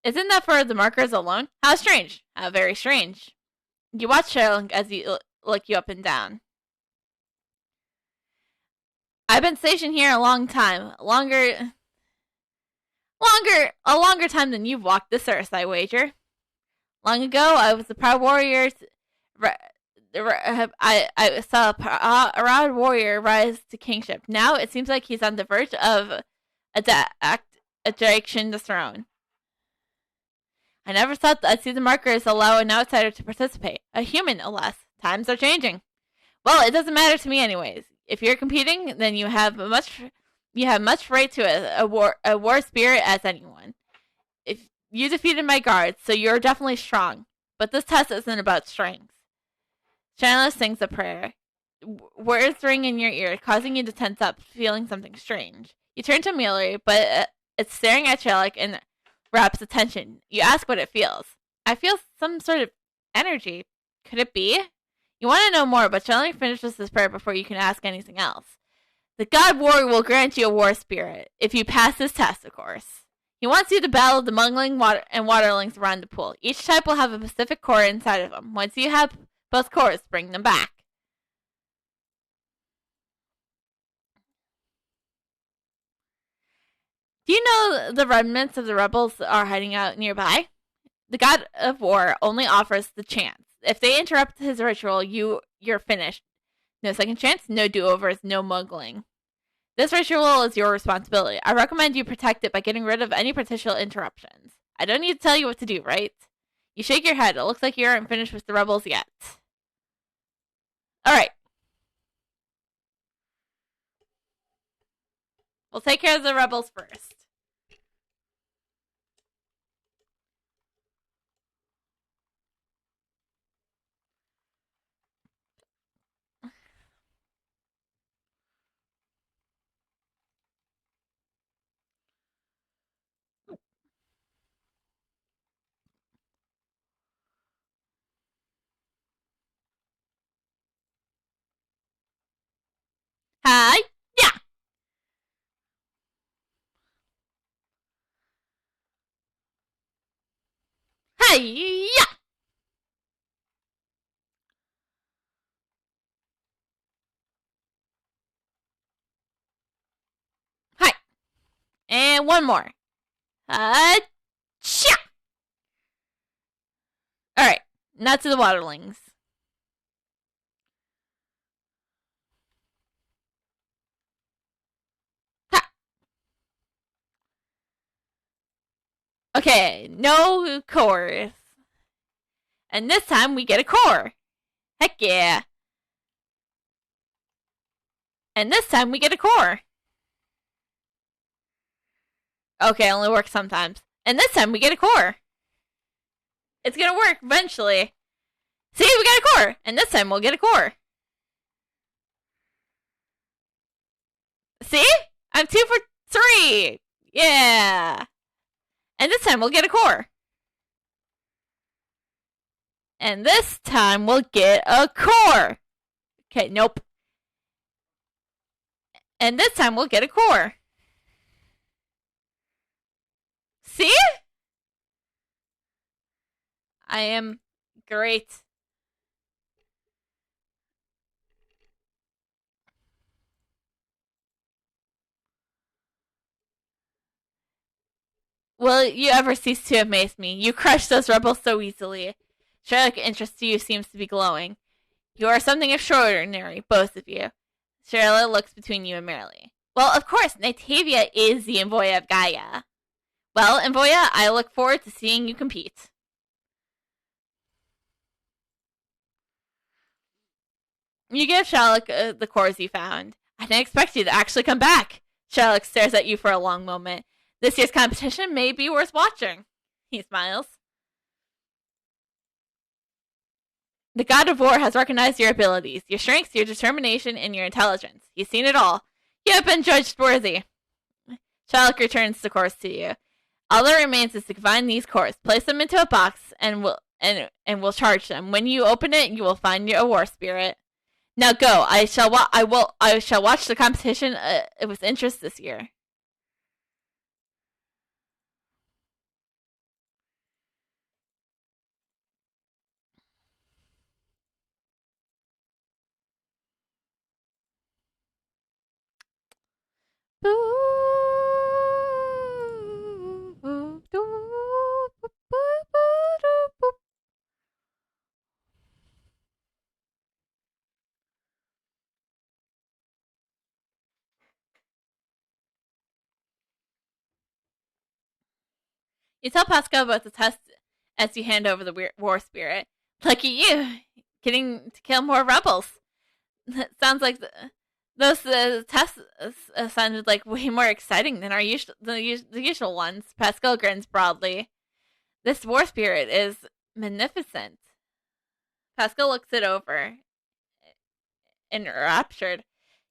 Isn't that for the Makars alone? How strange. How very strange. You watch Sherlock as he look you up and down. I've been stationed here a long time. A longer time than you've walked this earth, I wager. Long ago, I was a proud warrior. I saw a proud warrior rise to kingship. Now it seems like he's on the verge of ejection the throne. I never thought I'd see the Makars allow an outsider to participate. A human, alas. Times are changing. Well, it doesn't matter to me anyways. If you're competing, then you have much right to a war spirit as anyone. If you defeated my guards, so you're definitely strong. But this test isn't about strength. Shanna sings a prayer. Words ring in your ear, causing you to tense up, feeling something strange. You turn to Mallory, but it's staring at Sherlock and wraps attention. You ask what it feels. I feel some sort of energy. Could it be? You want to know more, but Sherlock finishes his prayer before you can ask anything else. The God Warrior will grant you a war spirit, if you pass this test, of course. He wants you to battle the Mungling and Waterlings around the pool. Each type will have a specific core inside of them. Once you have both cores, bring them back. Do you know the remnants of the rebels are hiding out nearby? The God of War only offers the chance. If they interrupt his ritual, you're finished. No second chance, no do-overs, no muggling. This ritual is your responsibility. I recommend you protect it by getting rid of any potential interruptions. I don't need to tell you what to do, right? You shake your head. It looks like you aren't finished with the rebels yet. Alright. We'll take care of the rebels first. Hi. Yeah. Hi. Yeah. Hi. And one more. Cha. Alright. Now to the Waterlings. Okay, no cores. And this time we get a core. Heck yeah. And this time we get a core. Okay, it only works sometimes. And this time we get a core. It's gonna work eventually. See, we got a core. And this time we'll get a core. See? I'm 2 for 3. Yeah. And this time we'll get a core. And this time we'll get a core. Okay, nope. And this time we'll get a core. See? I am great. Will you ever cease to amaze me? You crushed those rebels so easily. Sherlock's interest to you seems to be glowing. You are something extraordinary, both of you. Sherlock looks between you and Merrily. Well, of course, Natavia is the envoy of Gaia. Well, Envoya, I look forward to seeing you compete. You give Sherlock the cores you found. I didn't expect you to actually come back. Sherlock stares at you for a long moment. This year's competition may be worth watching. He smiles. The God of War has recognized your abilities, your strengths, your determination, and your intelligence. He's seen it all. You have been judged worthy. Shylock returns the cores to you. All that remains is to find these cores, place them into a box, and we'll charge them. When you open it, you will find a war spirit. Now go. I shall watch the competition with interest this year. You tell Pascal about the test as you hand over the war spirit. Lucky you, getting to kill more rebels. Sounds like those tests sounded like way more exciting than the usual ones. Pascal grins broadly. This war spirit is magnificent. Pascal looks it over, enraptured.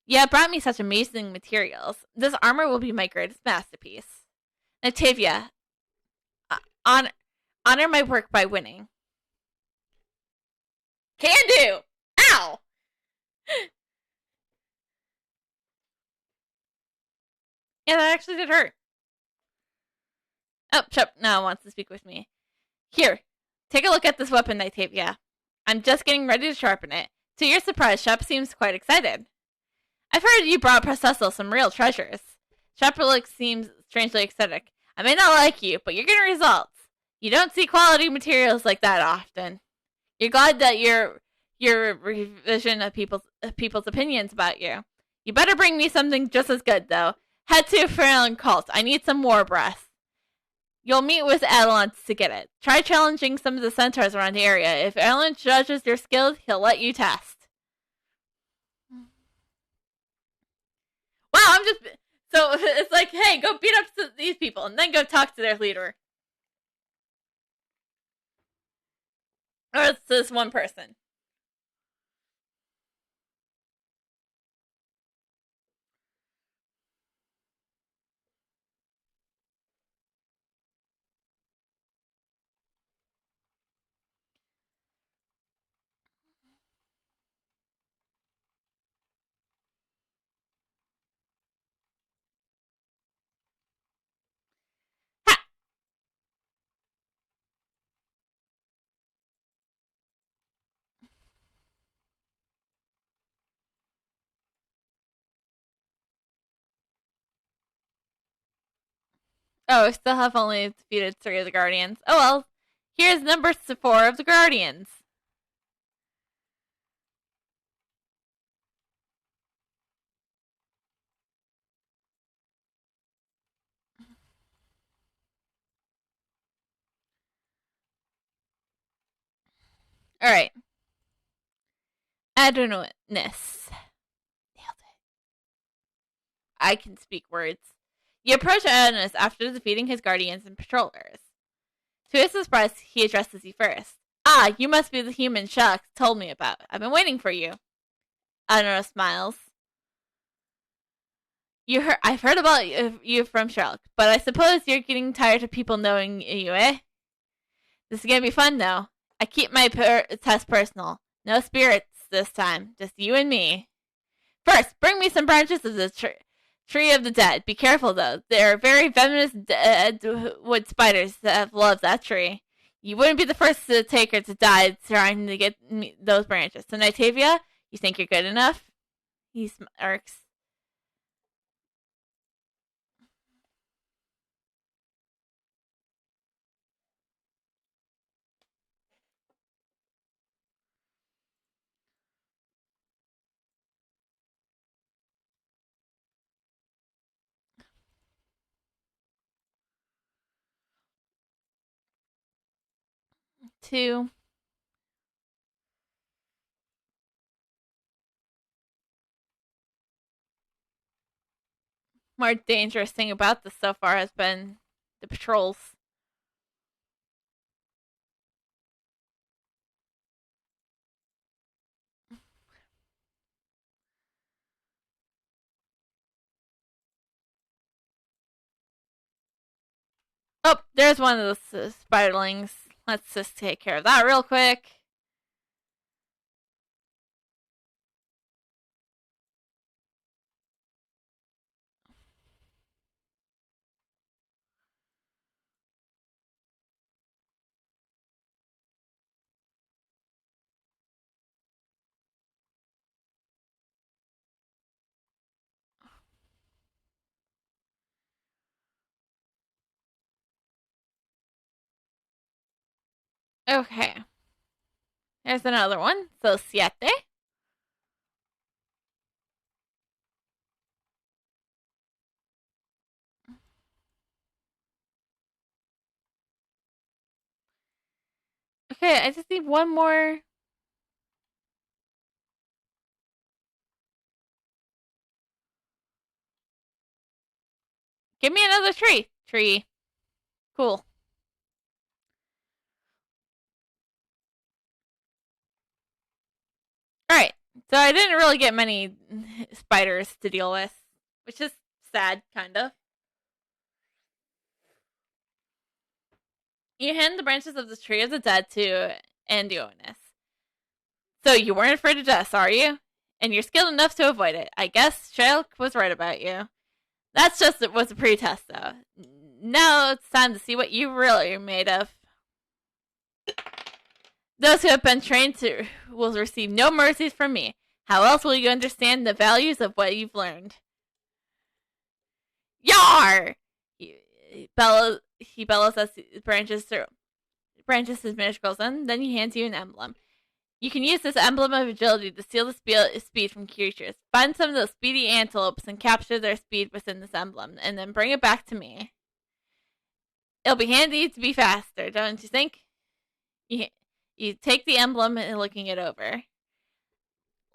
Yeah, it brought me such amazing materials. This armor will be my greatest masterpiece. Natavia, honor my work by winning. Can do! Ow! Yeah, that actually did hurt. Oh, Shep now wants to speak with me. Here, take a look at this weapon, Natavia. I'm just getting ready to sharpen it. To your surprise, Shep seems quite excited. I've heard you brought Cecil some real treasures. Shep seems strangely ecstatic. I may not like you, but you're getting results. You don't see quality materials like that often. You're glad that your revision of people's opinions about you. You better bring me something just as good, though. Head to Fairland Cult. I need some war breath. You'll meet with Adelon to get it. Try challenging some of the centaurs around the area. If Adelon judges your skills, he'll let you test. Wow, I'm just... So it's like, hey, go beat up these people and then go talk to their leader. Or it's this one person. Ha! Oh, I still have only defeated 3 of the Guardians. Oh well, here's number 4 of the Guardians. Alright. Adrenaliness. Nailed it. I can speak words. You approach Adonis after defeating his guardians and patrollers. To his surprise, he addresses you first. Ah, you must be the human Shucks told me about. I've been waiting for you. Adonis smiles. I've heard about you from Sherlock, but I suppose you're getting tired of people knowing you, eh? This is gonna be fun, though. I keep my test personal. No spirits this time, just you and me. First, bring me some branches of the tree of the dead. Be careful, though. There are very venomous wood spiders that love that tree. You wouldn't be the first to take or to die trying to get those branches. So, Nitavia, you think you're good enough? He smirks. Two. More dangerous thing about this so far has been the patrols. Oh, there's one of the spiderlings. Let's just take care of that real quick. Okay. There's another one. So, siete. Okay, I just need one more. Give me another tree. Tree. Cool. Alright. So I didn't really get many spiders to deal with, which is sad, kind of. You hand the branches of the tree of the dead to Andionis. So you weren't afraid of death, are you? And you're skilled enough to avoid it. I guess Sherlock was right about you. That's just it was a pretest, though. Now it's time to see what you really are made of. Those who have been trained to will receive no mercies from me. How else will you understand the values of what you've learned? Yar! He bellows as he branches his manacles, and then he hands you an emblem. You can use this emblem of agility to steal the speed from creatures. Find some of those speedy antelopes and capture their speed within this emblem, and then bring it back to me. It'll be handy to be faster, don't you think? You take the emblem and looking it over.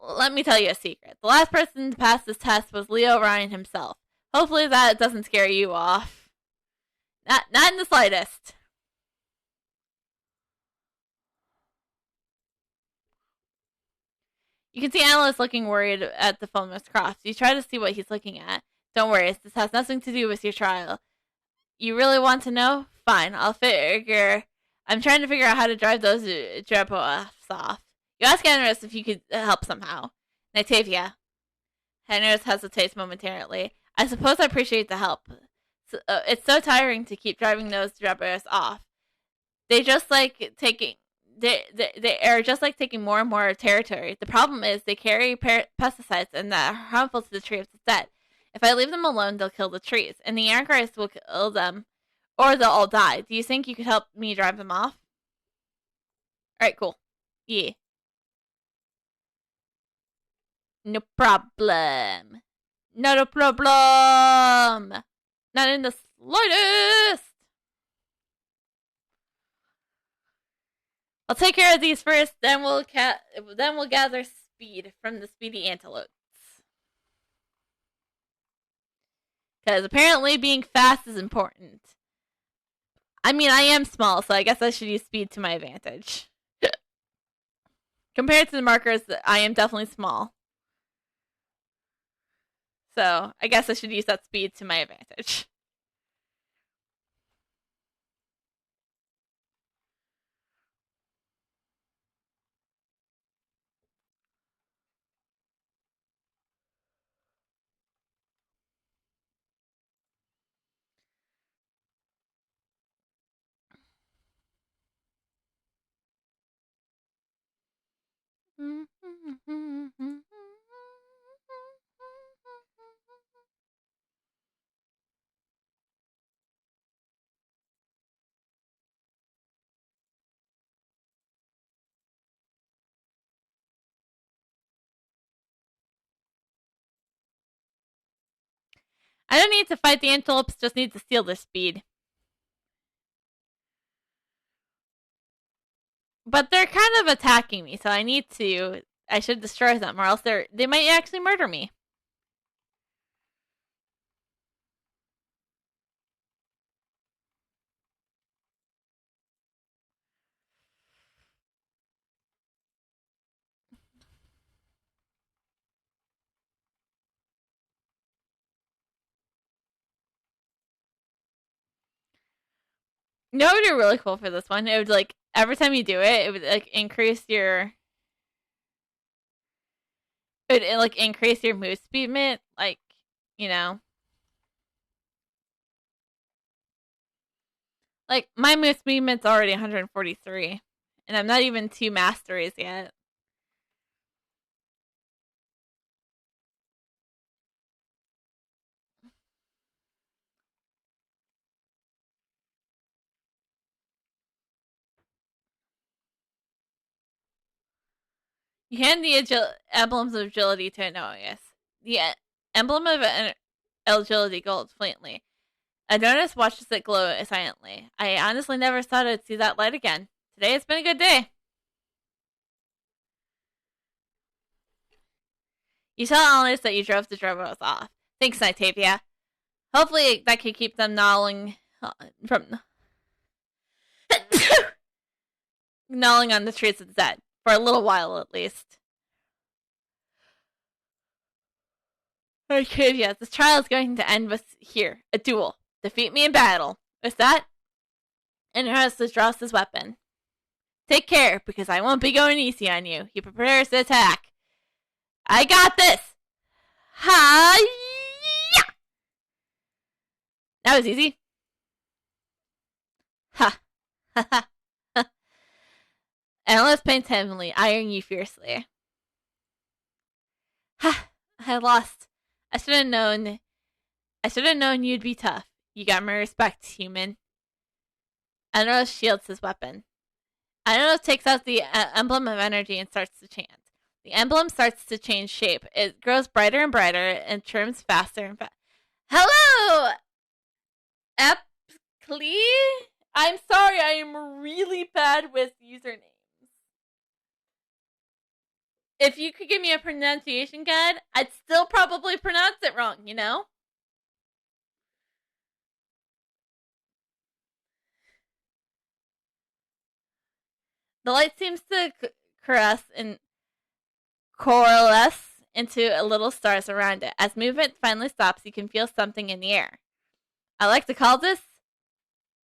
Let me tell you a secret. The last person to pass this test was Leo Ryan himself. Hopefully that doesn't scare you off. Not in the slightest. You can see Analyst looking worried at the phone with Croft. You try to see what he's looking at. Don't worry, this has nothing to do with your trial. You really want to know? Fine, I'm trying to figure out how to drive those Drepoffs off. You ask Analyst if you could help somehow. Natavia. Analyst hesitates momentarily. I suppose I appreciate the help. It's so tiring to keep driving those Drepoffs off. They just like taking they are just like taking more and more territory. The problem is they carry pesticides and that are harmful to the tree if it's dead. If I leave them alone, they'll kill the trees, and the Antichrist will kill them, or they'll all die. Do you think you could help me drive them off? Alright, cool. Yeah. No problem. Not a problem. Not in the slightest. I'll take care of these first, then we'll gather speed from the speedy antelopes. Because apparently being fast is important. I mean, I am small, so I guess I should use speed to my advantage. Compared to the Makars, I am definitely small. So I guess I should use that speed to my advantage. I don't need to fight the antelopes, just need to steal their speed. But they're kind of attacking me, so I should destroy them, or else they might actually murder me. You know what would be really cool for this one? It would like every time you do it, it would like increase your like increase your move speed, like, you know. Like my move speed's already 143, and I'm not even 2 masteries yet. You hand the emblems of agility to Anoius. The emblem of agility glows faintly. Adonis watches it glow silently. I honestly never thought I'd see that light again. Today has been a good day. You tell Alice that you drove the Dromos off. Thanks, Nitavia. Hopefully that could keep them gnawing from gnawing on the trees of Zed. For a little while at least. Okay, yes, this trial is going to end with here. A duel. Defeat me in battle. With that, Anarus draws his weapon. Take care, because I won't be going easy on you. He prepares to attack. I got this! Ha-ya! That was easy. Ha. Ha ha. Analyst paints heavily, eyeing you fiercely. Ha! I lost. I should have known you'd be tough. You got my respect, human. Analyst shields his weapon. Analyst takes out the emblem of energy and starts to chant. The emblem starts to change shape. It grows brighter and brighter and trims faster and faster. Hello, Epclee? I'm sorry, I am really bad with usernames. If you could give me a pronunciation guide, I'd still probably pronounce it wrong, you know? The light seems to caress and coalesce into little stars around it. As movement finally stops, you can feel something in the air. I like to call this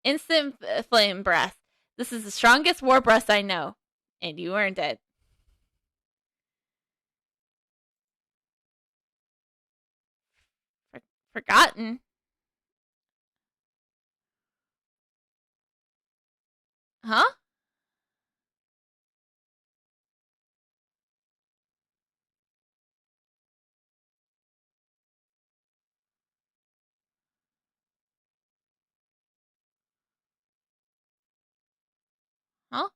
instant flame breath. This is the strongest war breath I know, and you earned it. Forgotten? Huh? Huh?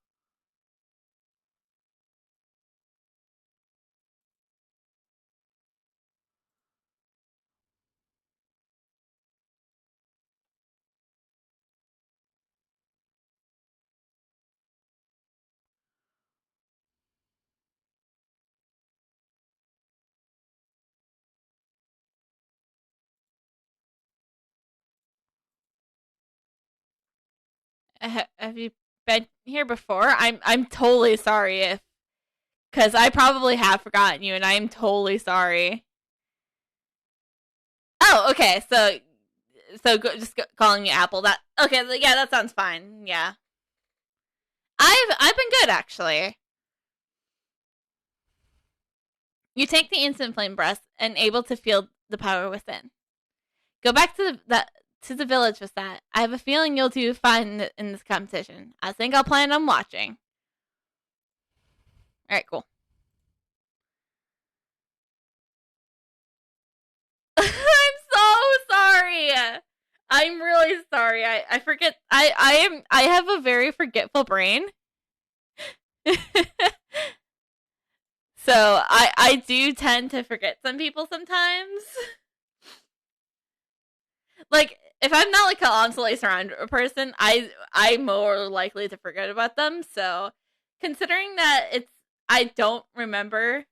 Have you been here before? I'm totally sorry if, because I probably have forgotten you, and I'm totally sorry. Oh, okay. Calling you Apple. That okay? Yeah, that sounds fine. Yeah, I've been good actually. You take the instant flame breath and able to feel the power within. Go back to the village with that. I have a feeling you'll do fine in this competition. I think I'll plan on watching. All right, cool. I'm so sorry. I'm really sorry. I forget. I have a very forgetful brain. So I do tend to forget some people sometimes. Like if I'm not like a constantly surrounded person, I'm more likely to forget about them. So considering that I don't remember.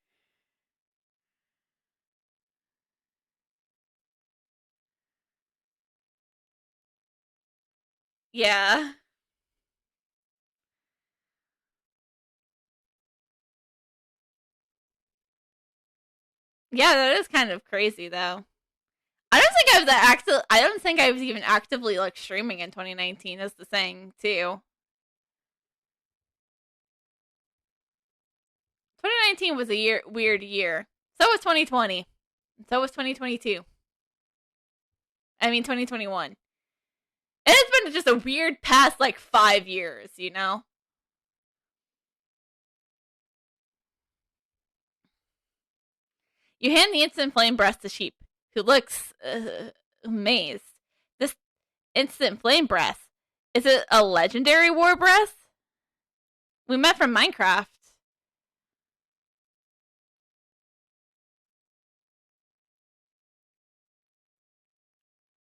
Yeah. Yeah, that is kind of crazy though. I don't think I was even actively like streaming in 2019. Is the saying too. 2019 was a weird year. So was 2020. So was 2022. I mean 2021. And it's been just a weird past like 5 years, you know? You hand the instant flame breath to Sheep, who looks amazed. This instant flame breath, is it a legendary war breath? We met from Minecraft.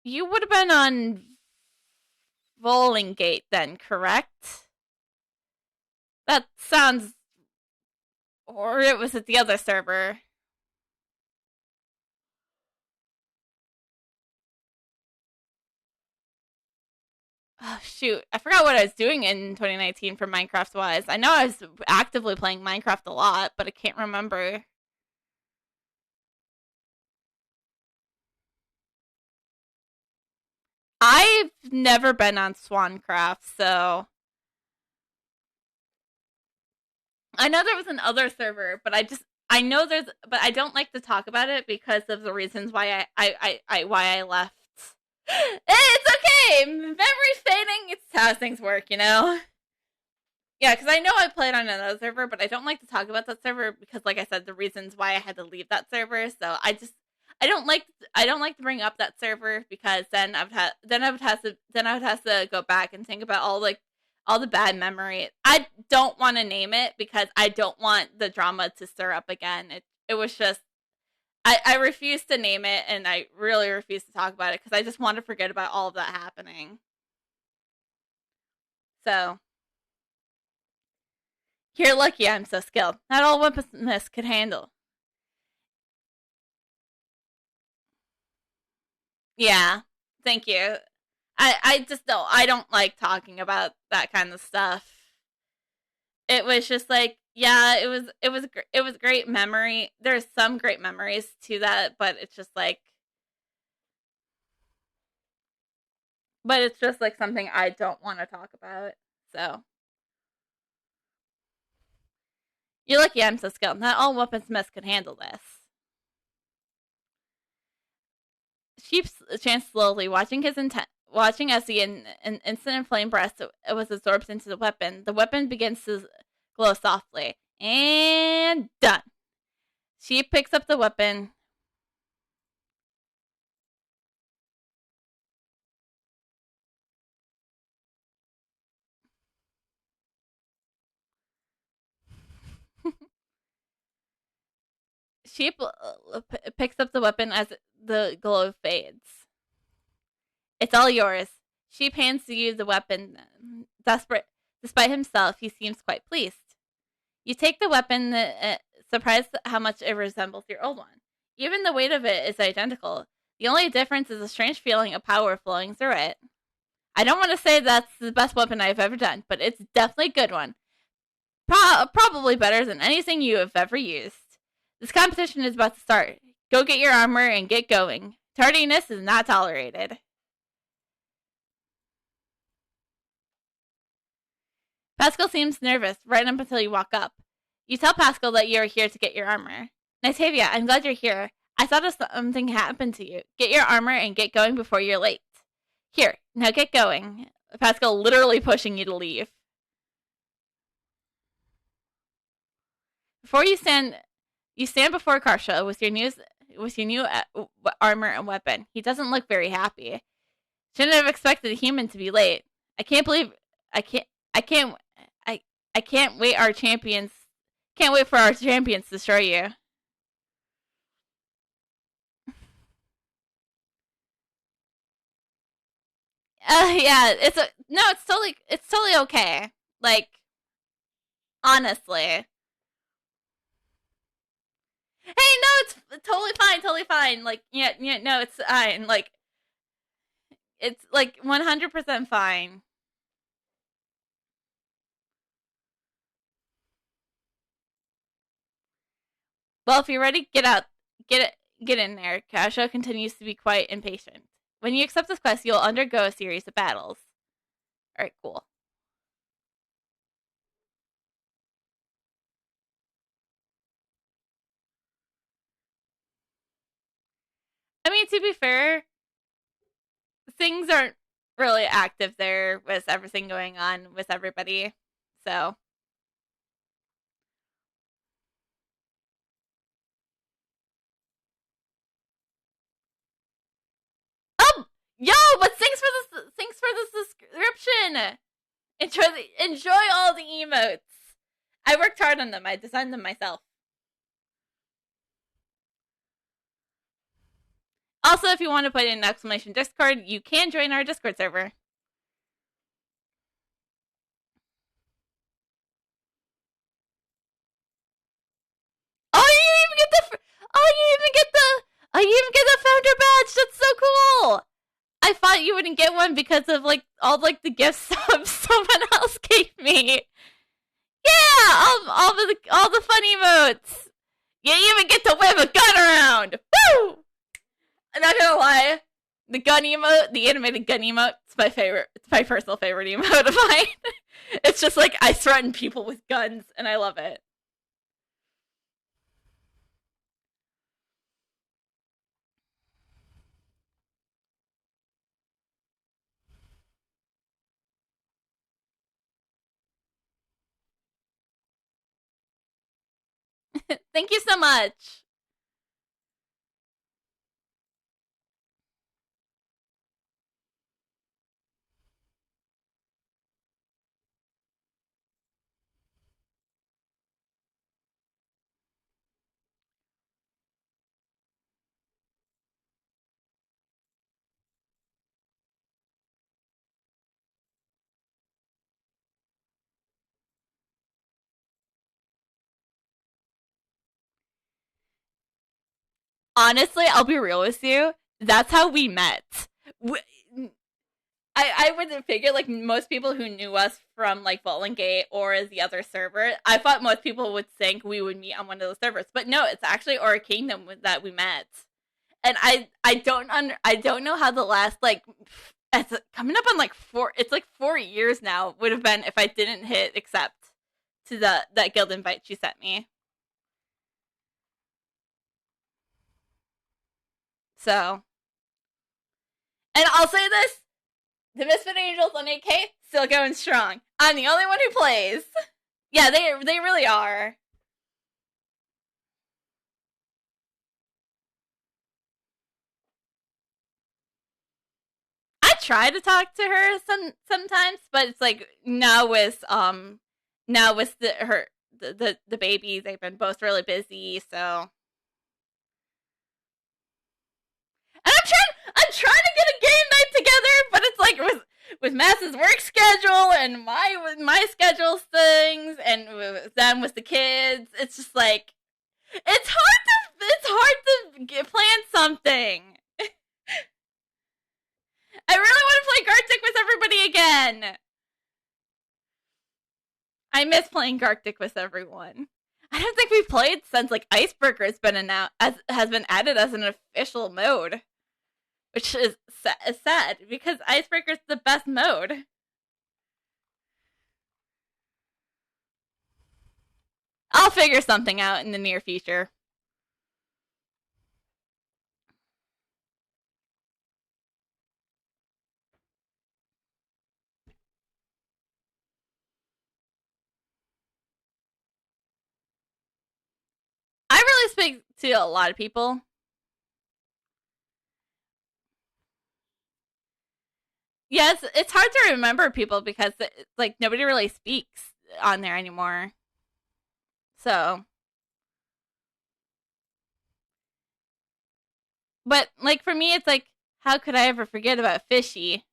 You would have been on Volingate then, correct? That sounds. Or it was at the other server. Oh, shoot. I forgot what I was doing in 2019 for Minecraft wise. I know I was actively playing Minecraft a lot, but I can't remember. I've never been on Swancraft, so I know there was another server, but I know there's, but I don't like to talk about it because of the reasons why why I left. It's okay. Memory's fading. It's how things work, you know. Yeah, because I know I played on another server, but I don't like to talk about that server because, like I said, the reasons why I had to leave that server. So I don't like to bring up that server because then I would have to go back and think about all the bad memory. I don't want to name it because I don't want the drama to stir up again. It was just I refuse to name it, and I really refuse to talk about it because I just want to forget about all of that happening. So you're lucky I'm so skilled. Not all weaponsmiths could handle. Yeah, thank you. I just don't. I don't like talking about that kind of stuff. It was just like, yeah, it was great memory. There's some great memories to that, but it's just like something I don't want to talk about. So you're lucky I'm so skilled. Not all weaponsmiths could handle this. Sheep chanced slowly, watching as the instant flame breath was absorbed into the weapon. The weapon begins to glow softly. And done. She picks up the weapon. Sheep picks up the weapon as the glow fades. It's all yours. Sheep hands you the weapon. Desperate, despite himself, he seems quite pleased. You take the weapon, surprised how much it resembles your old one. Even the weight of it is identical. The only difference is a strange feeling of power flowing through it. I don't want to say that's the best weapon I've ever done, but it's definitely a good one. Probably better than anything you have ever used. This competition is about to start. Go get your armor and get going. Tardiness is not tolerated. Pascal seems nervous right up until you walk up. You tell Pascal that you're here to get your armor. Nitavia, I'm glad you're here. I thought something happened to you. Get your armor and get going before you're late. Here, now get going. Pascal literally pushing you to leave. Before you stand before Karsha with your new armor and weapon. He doesn't look very happy. Shouldn't have expected a human to be late. I can't believe I can't I can't I can't wait our champions can't wait for our champions to show you. Yeah, it's totally okay. Like honestly. Hey, no, it's totally fine. Like yeah, no, it's fine. Like it's like 100% fine. Well, if you're ready, get out. Get in there. Kasha continues to be quite impatient. When you accept this quest, you'll undergo a series of battles. Alright, cool. I mean, to be fair, things aren't really active there with everything going on with everybody. So. Oh! Yo! But thanks for the subscription! Enjoy all the emotes. I worked hard on them. I designed them myself. Also, if you want to put in an ! Discord, you can join our Discord server. You even get the founder badge. That's so cool. I thought you wouldn't get one because of like all like the gift subs someone else gave me. Yeah, all the fun emotes. You even get to wave a gun around. Woo! I'm not gonna lie, the gun emote, the animated gun emote, it's my favorite. It's my personal favorite emote of mine. It's just like I threaten people with guns, and I love it. Thank you so much. Honestly, I'll be real with you. That's how we met. I wouldn't figure like most people who knew us from like Bowling Gate or the other server. I thought most people would think we would meet on one of those servers, but no, it's actually Aura Kingdom that we met. And I don't know how the last like it's coming up on like 4 years now would have been if I didn't hit accept to that guild invite she sent me. So, and I'll say this: the Misfit Angels on 8K still going strong. I'm the only one who plays. Yeah, they really are. I try to talk to her sometimes, but it's like now with the baby, they've been both really busy, so. And I'm trying to get a game night together, but it's like with Mass's work schedule and my schedule things, and with the kids, it's just like it's hard to plan something. I really want to play Gartic with everybody again. I miss playing Gartic with everyone. I don't think we've played since like Icebreaker has been added as an official mode, which is sad because Icebreaker is the best mode. I'll figure something out in the near future. I really speak to a lot of people. Yeah, it's hard to remember people because like nobody really speaks on there anymore. So, but like for me, it's like, how could I ever forget about Fishy?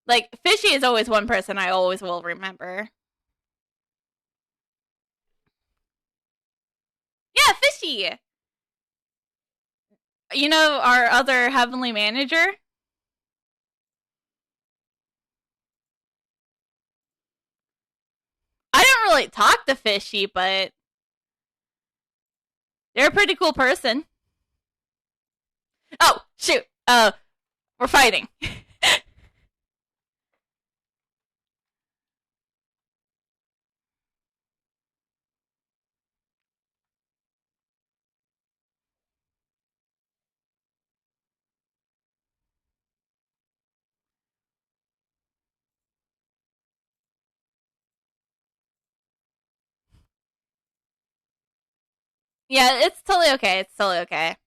Like Fishy is always one person I always will remember. Yeah, Fishy. You know, our other heavenly manager? I don't really talk to Fishy, but they're a pretty cool person. Oh, shoot. We're fighting. Yeah, it's totally okay. It's totally okay.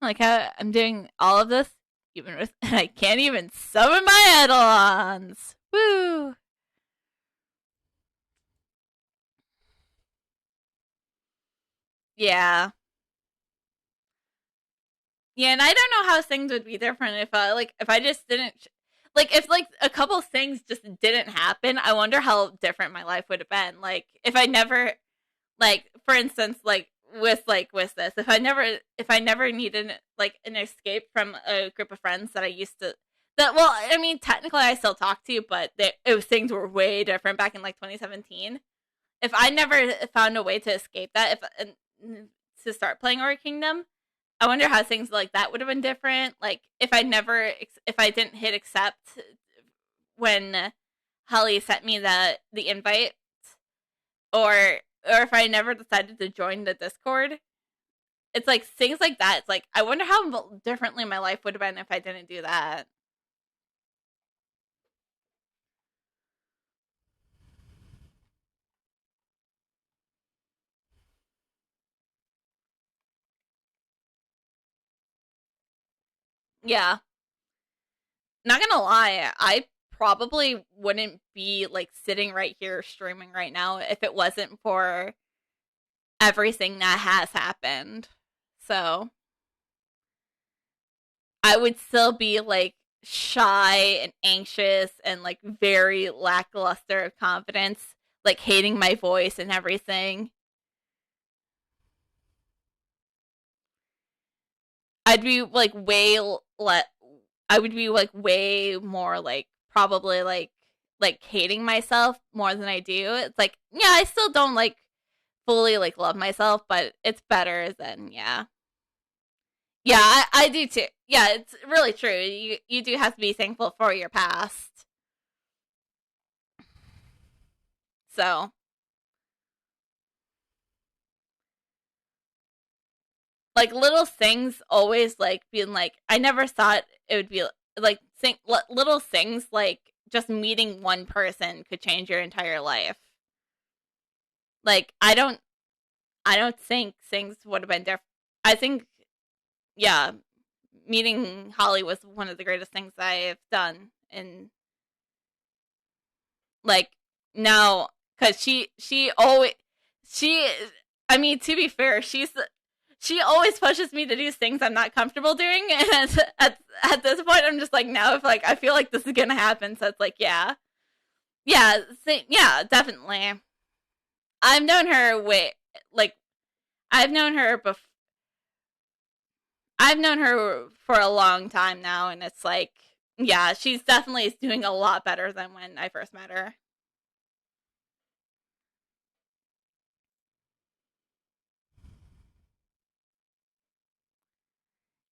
Like how I'm doing all of this, even with I can't even summon my eidolons. Woo! Yeah. Yeah, and I don't know how things would be different if I just didn't like if like a couple things just didn't happen. I wonder how different my life would have been. Like if I never like for instance with this if I never needed like an escape from a group of friends that I used to that well I mean technically I still talk to but things were way different back in like 2017 if I never found a way to escape that if to start playing Aura Kingdom I wonder how things like that would have been different like if I didn't hit accept when Holly sent me the invite or if I never decided to join the Discord. It's like things like that. It's like I wonder how differently my life would have been if I didn't do that. Yeah. Not gonna lie, I probably wouldn't be like sitting right here streaming right now if it wasn't for everything that has happened. So I would still be like shy and anxious and like very lackluster of confidence, like hating my voice and everything. I'd be like I would be like way more like probably like hating myself more than I do. It's like yeah, I still don't like fully like love myself, but it's better than yeah. Yeah, I do too. Yeah, it's really true. You do have to be thankful for your past. So like little things always like being like I never thought it would be like little things like just meeting one person could change your entire life. Like I don't think things would have been different. I think yeah, meeting Holly was one of the greatest things I've done and like now cuz she always she I mean to be fair, she always pushes me to do things I'm not comfortable doing and at this point I'm just like now if like I feel like this is going to happen so it's like yeah. Yeah, yeah, definitely. I've known her way like I've known her before I've known her for a long time now, and it's like, yeah, she's definitely doing a lot better than when I first met her.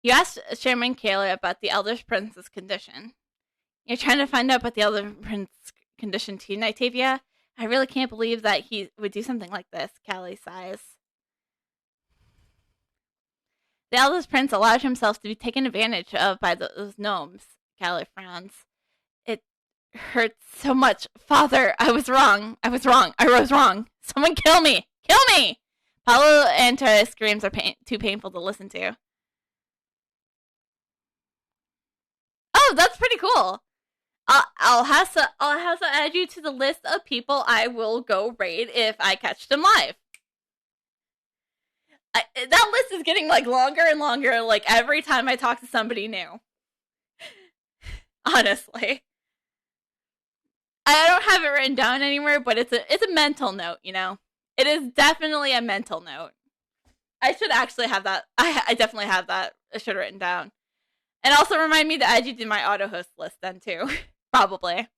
You asked Chairman Kayla about the Elder Prince's condition. You're trying to find out about the Elder Prince's condition too, Nightavia? I really can't believe that he would do something like this, Callie sighs. The Elder Prince allowed himself to be taken advantage of by those gnomes, Callie frowns. It hurts so much. Father, I was wrong. I was wrong. I was wrong. Someone kill me. Kill me! Paulo and Tara's screams are too painful to listen to. Oh, that's pretty cool. I'll have to add you to the list of people I will go raid if I catch them live. That list is getting like longer and longer, like every time I talk to somebody new. Honestly, I don't have it written down anywhere, but it's a mental note. You know, it is definitely a mental note. I should actually have that. I definitely have that. I should have written down, and also remind me to add you to my auto host list then too. Probably.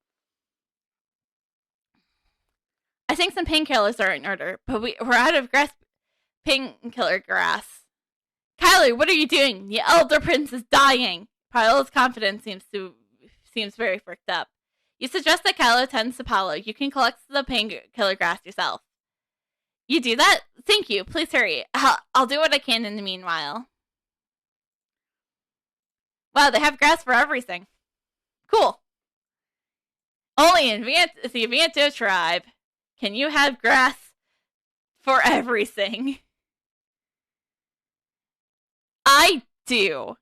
I think some painkillers are in order, but we're out of painkiller grass. Kyler, what are you doing? The Elder Prince is dying. Pylo's confidence seems very fricked up. You suggest that Kylo attends to Paolo. You can collect the painkiller grass yourself. You do that? Thank you. Please hurry. I'll do what I can in the meanwhile. Wow, they have grass for everything. Cool. Only in the Vanto tribe can you have grass for everything. I do.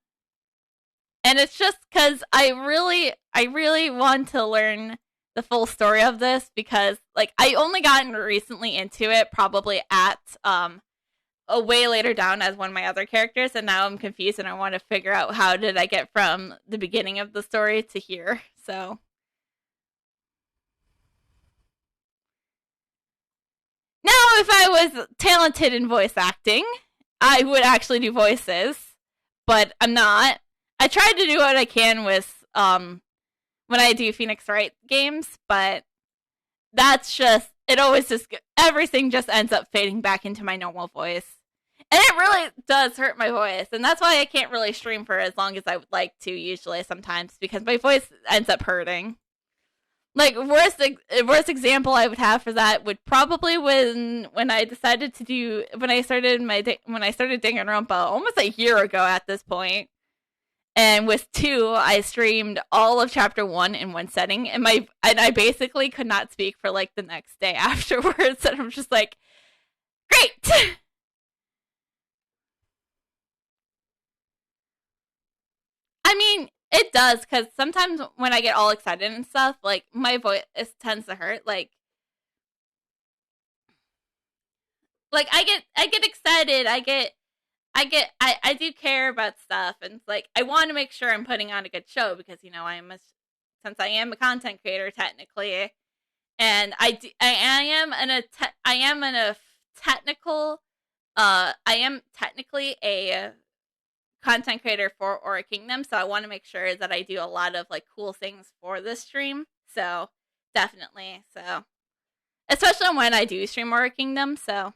And it's just because I really want to learn the full story of this, because like I only gotten recently into it, probably at a way later down as one of my other characters, and now I'm confused and I want to figure out how did I get from the beginning of the story to here. So now if I was talented in voice acting, I would actually do voices, but I'm not. I tried to do what I can with when I do Phoenix Wright games, but that's just it always just everything just ends up fading back into my normal voice. And it really does hurt my voice, and that's why I can't really stream for as long as I would like to usually sometimes, because my voice ends up hurting. Like worst example I would have for that would probably when I decided to do when I started Danganronpa almost a year ago at this point. And with 2, I streamed all of chapter 1 in one setting, and I basically could not speak for like the next day afterwards. And I'm just like, great. I mean, it does, because sometimes when I get all excited and stuff, like my voice tends to hurt. Like I get excited. I do care about stuff, and it's like I want to make sure I'm putting on a good show, because you know since I am a content creator technically, and I am in a technical I am technically a content creator for Aura Kingdom, so I want to make sure that I do a lot of like cool things for this stream. So definitely, so especially when I do stream Aura Kingdom, so.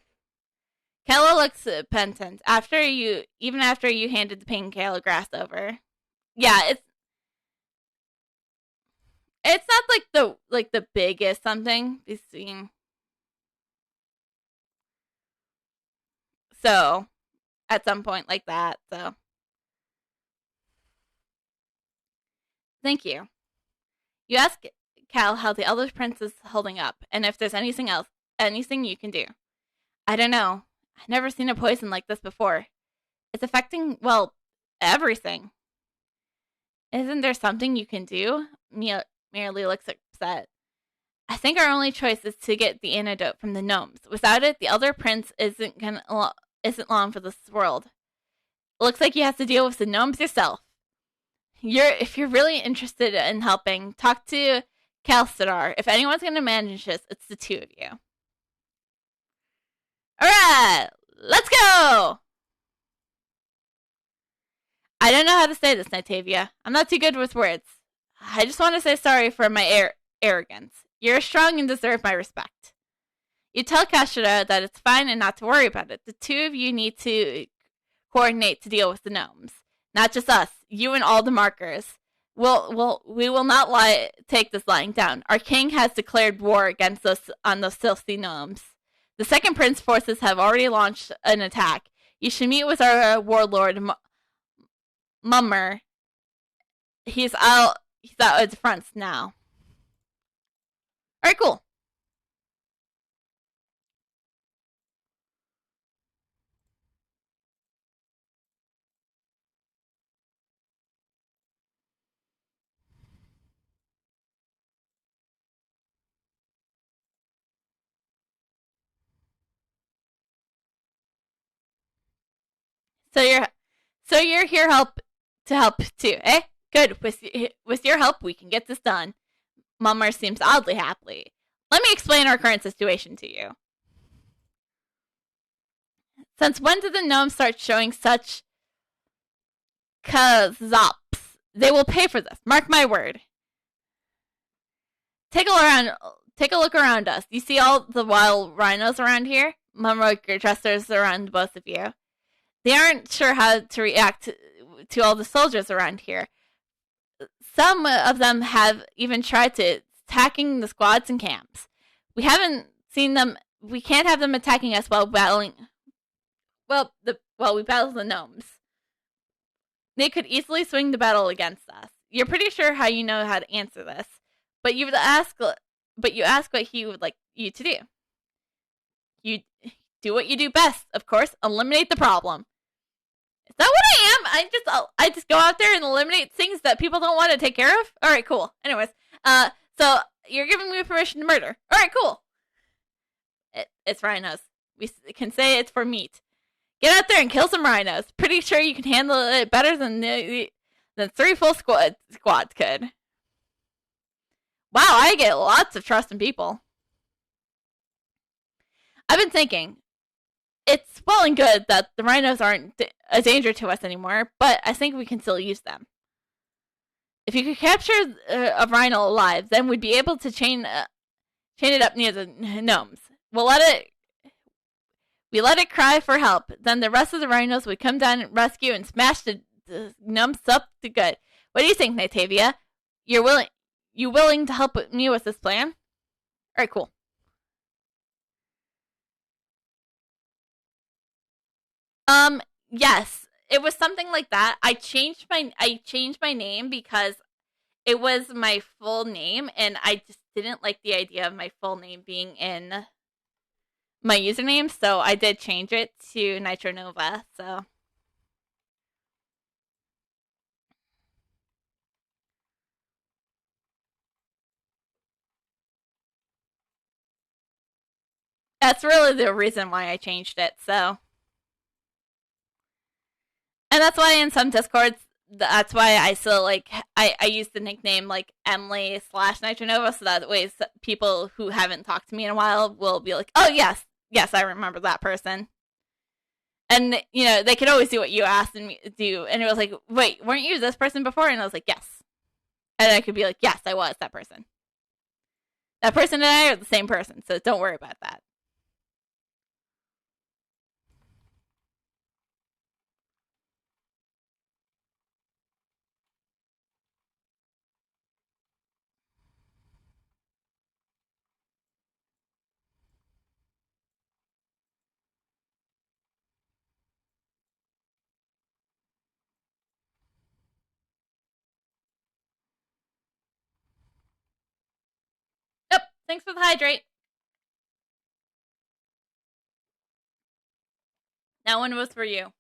Kayla looks penitent even after you handed the painkiller grass over. Yeah, it's not like the biggest something between. So, at some point like that. So, thank you. You ask Cal how the Elder Prince is holding up, and if there's anything you can do. I don't know. I've never seen a poison like this before. It's affecting, well, everything. Isn't there something you can do? Merely looks upset. I think our only choice is to get the antidote from the gnomes. Without it, the Elder Prince isn't long for this world. It looks like you have to deal with the gnomes yourself. If you're really interested in helping, talk to Calcidar. If anyone's going to manage this, it's the 2 of you. Alright, let's go! I don't know how to say this, Nitavia. I'm not too good with words. I just want to say sorry for my arrogance. You're strong and deserve my respect. You tell Kashira that it's fine and not to worry about it. The 2 of you need to coordinate to deal with the gnomes. Not just us, you and all the Makars. We will not take this lying down. Our king has declared war against us on those filthy gnomes. The Second Prince forces have already launched an attack. You should meet with our warlord, Mummer. He's out at the front now. Alright, cool. So you're here to help too, eh? Good. With your help, we can get this done. Mummer seems oddly happy. Let me explain our current situation to you. Since when did the gnomes start showing such kazops? They will pay for this. Mark my word. Take a look around us. You see all the wild rhinos around here? Mummer gestures around both of you. They aren't sure how to react to all the soldiers around here. Some of them have even tried to attacking the squads and camps. We haven't seen them. We can't have them attacking us while battling. While we battle the gnomes. They could easily swing the battle against us. You're pretty sure how you know how to answer this, but you ask what he would like you to do. You do what you do best, of course. Eliminate the problem. Is that what I am? I just go out there and eliminate things that people don't want to take care of? Alright, cool. Anyways, so you're giving me permission to murder. Alright, cool. It's rhinos. We can say it's for meat. Get out there and kill some rhinos. Pretty sure you can handle it better than 3 full squads could. Wow, I get lots of trust in people. I've been thinking, it's well and good that the rhinos aren't a danger to us anymore, but I think we can still use them. If you could capture a rhino alive, then we'd be able to chain it up near the gnomes. We let it cry for help. Then the rest of the rhinos would come down and rescue and smash the gnomes up to good. What do you think, Natavia? You willing to help me with this plan? Alright, cool. Yes. It was something like that. I changed my name because it was my full name, and I just didn't like the idea of my full name being in my username, so I did change it to Nitro Nova, so. That's really the reason why I changed it, so. And that's why in some Discords, that's why I still, I use the nickname, Emily/Nitro Nova, so that way people who haven't talked to me in a while will be like, oh, yes, I remember that person. And, they could always do what you asked me to do. And it was like, wait, weren't you this person before? And I was like, yes. And I could be like, yes, I was that person. That person and I are the same person, so don't worry about that. Yep, thanks for the hydrate. That one was for you.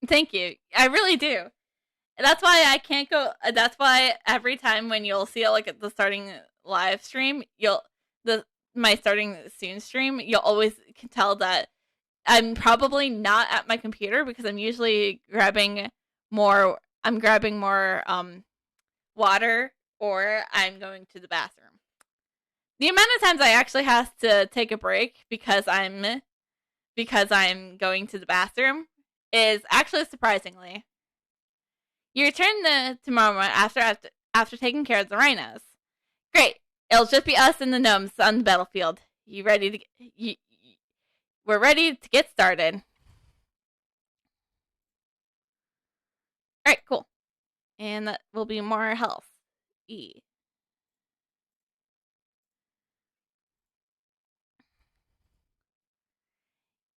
Thank you. I really do. That's why I can't go. That's why every time when you'll see it, at the starting live stream, my starting soon stream, you'll always can tell that I'm probably not at my computer because I'm usually grabbing more. I'm grabbing more water, or I'm going to the bathroom. The amount of times I actually have to take a break because I'm going to the bathroom is actually surprisingly. You return tomorrow after taking care of the rhinos. Great. It'll just be us and the gnomes on the battlefield. We're ready to get started. Alright, cool. And that will be more health. E.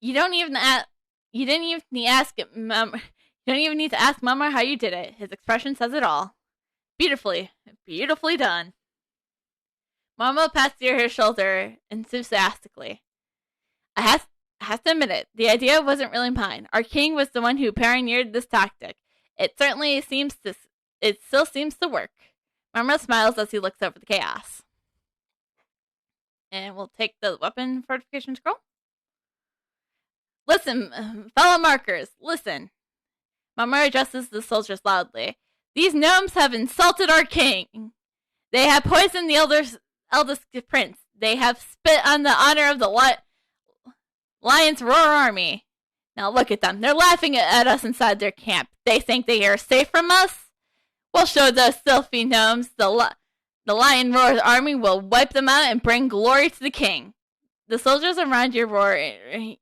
You don't even need to ask Mama how you did it. His expression says it all. Beautifully done. Mama pats her shoulder enthusiastically. I have to admit it. The idea wasn't really mine. Our king was the one who pioneered this tactic. It still seems to work. Marmot smiles as he looks over the chaos. And we'll take the weapon fortification scroll. Listen, fellow markers, listen. Marmot addresses the soldiers loudly. These gnomes have insulted our king. They have poisoned the eldest prince. They have spit on the honor of the Lion's Roar army. Now look at them. They're laughing at us inside their camp. They think they are safe from us? We'll show those filthy gnomes. The Lion Roar's army will wipe them out and bring glory to the king. The soldiers around you roar in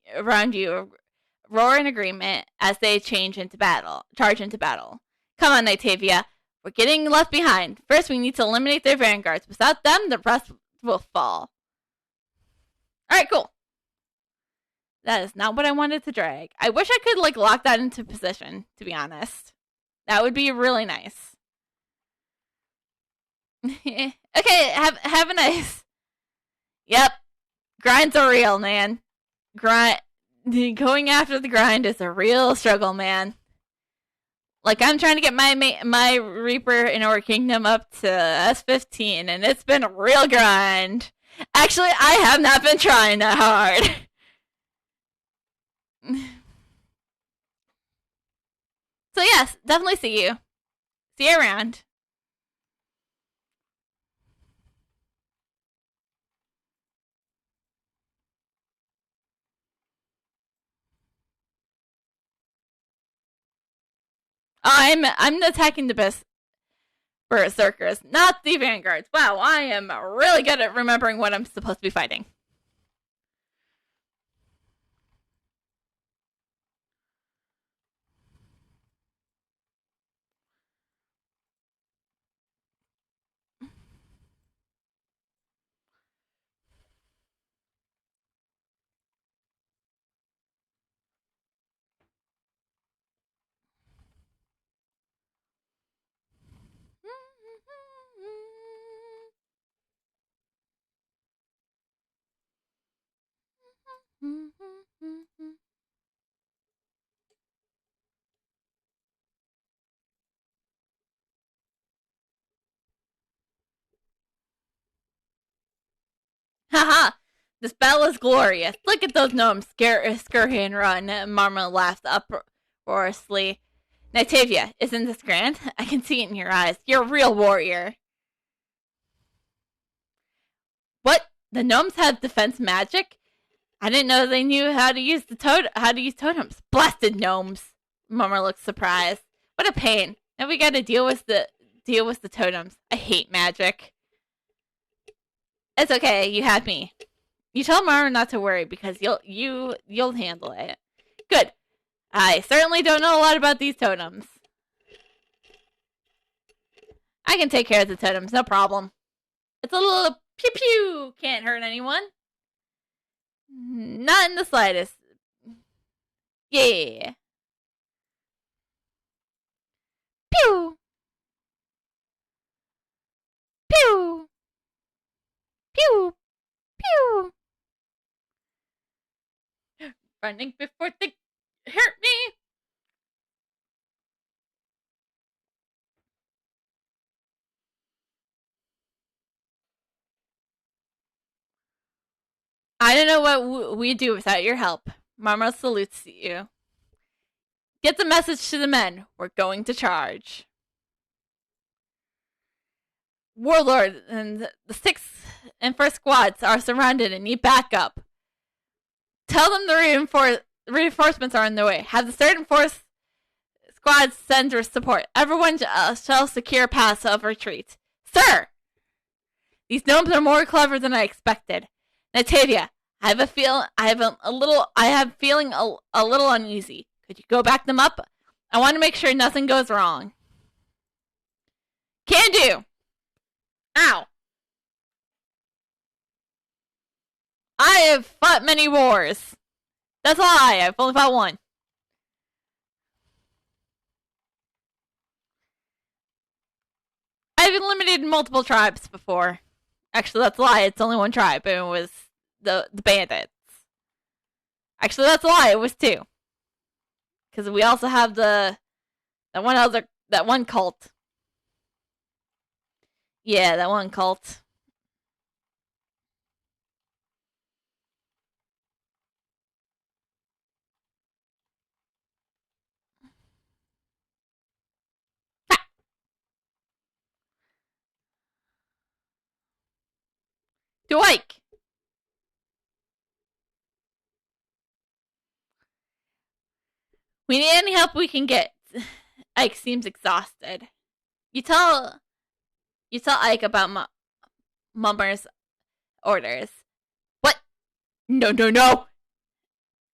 agreement as they charge into battle. Come on, Nitavia. We're getting left behind. First, we need to eliminate their vanguards. Without them, the rest will fall. Alright, cool. That is not what I wanted to drag. I wish I could, lock that into position, to be honest. That would be really nice. Okay, have a nice... Yep. Grinds are real, man. Going after the grind is a real struggle, man. I'm trying to get my Reaper in our kingdom up to S15, and it's been a real grind. Actually, I have not been trying that hard. So yes, definitely see you. See you around. I'm attacking the berserkers, not the vanguards. Wow, I am really good at remembering what I'm supposed to be fighting. Haha! This battle is glorious. Look at those gnomes scurry and run. Marmot laughs uproariously. Nitavia, isn't this grand? I can see it in your eyes. You're a real warrior. What? The gnomes have defense magic? I didn't know they knew how to use totems. Blasted gnomes. Marmot looks surprised. What a pain. Now we gotta deal with the totems. I hate magic. It's okay, you have me. You tell Marmot not to worry because you'll handle it. Good. I certainly don't know a lot about these totems. I can take care of the totems, no problem. It's a little pew pew. Can't hurt anyone. Not in the slightest. Yeah. Pew. Pew. Pew. Pew. Running before they hurt me. I don't know what we'd do without your help. Marmot salutes you. Get the message to the men. We're going to charge. Warlord and the 6th and 1st squads are surrounded and need backup. Tell them the reinforcements are on their way. Have the 3rd and 4th squads send their support. Everyone shall secure paths of retreat. Sir! These gnomes are more clever than I expected. Nitavia, I have feeling a little uneasy. Could you go back them up? I want to make sure nothing goes wrong. Can do. Ow. I have fought many wars. That's a lie. I've only fought one. I've eliminated multiple tribes before. Actually, that's a lie. It's only one tribe, and it was the bandits. Actually, that's a lie. It was 2. Because we also have that one cult. Yeah, that one cult. Dwight! We need any help we can get. Ike seems exhausted. You tell Ike about Mummer's orders. What? No, no, no!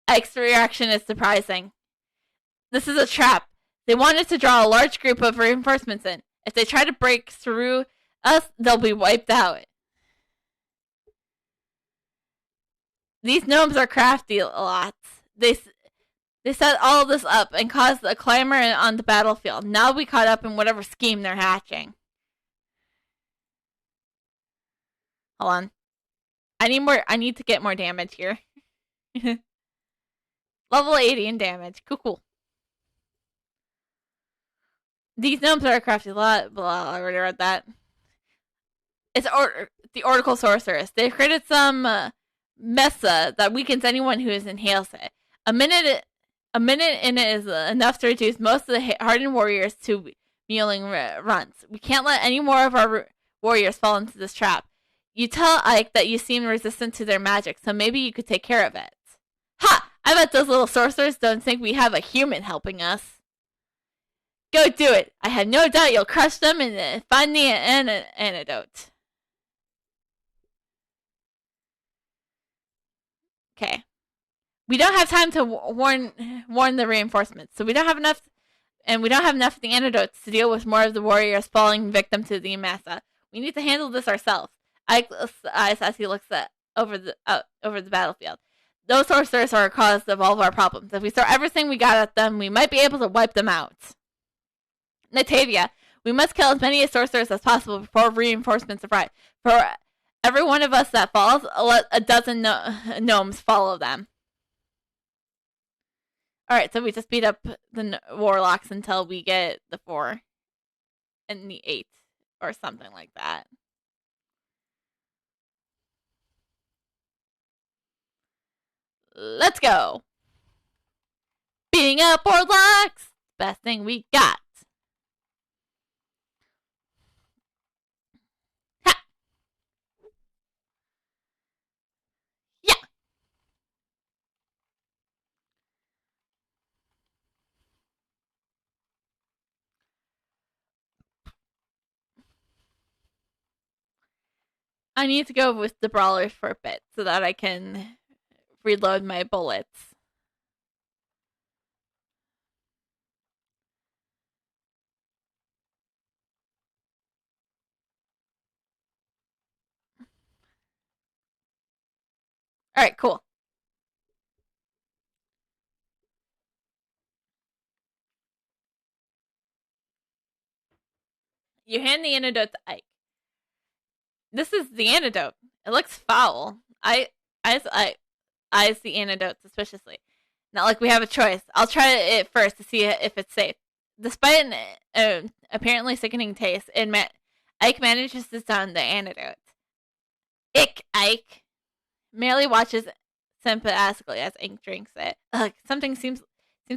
Ike's reaction is surprising. This is a trap. They wanted to draw a large group of reinforcements in. If they try to break through us, they'll be wiped out. These gnomes are crafty lots. They set all this up and caused a clamor on the battlefield. Now we caught up in whatever scheme they're hatching. Hold on. I need to get more damage here. Level 80 in damage. Cool. These gnomes are a crafty lot. Blah, I already read that. It's the Oracle Sorceress. They've created some mesa that weakens anyone who inhales it. A minute in it is enough to reduce most of the hardened warriors to mewling runts. We can't let any more of our warriors fall into this trap. You tell Ike that you seem resistant to their magic, so maybe you could take care of it. Ha! I bet those little sorcerers don't think we have a human helping us. Go do it. I have no doubt you'll crush them and find the antidote. Okay. We don't have time to warn the reinforcements, so we don't have enough of the antidotes to deal with more of the warriors falling victim to the massa. We need to handle this ourselves. Ike eyes as he looks over the battlefield. Those sorcerers are a cause of all of our problems. If we throw everything we got at them, we might be able to wipe them out. Natavia, we must kill as many sorcerers as possible before reinforcements arrive. For every one of us that falls, let a dozen gnomes follow them. Alright, so we just beat up the warlocks until we get the 4 and the 8 or something like that. Let's go. Beating up warlocks. Best thing we got. Ha! Yeah. I need to go with the brawlers for a bit so that I can reload my bullets. Alright, cool. You hand the antidote to Ike. This is the antidote. It looks foul. I eyes the antidote suspiciously. Not like we have a choice. I'll try it first to see if it's safe. Despite an apparently sickening taste, Ike manages to sound the antidote. Ick, Ike. Merely watches sympathetically as Ike drinks it. Something seems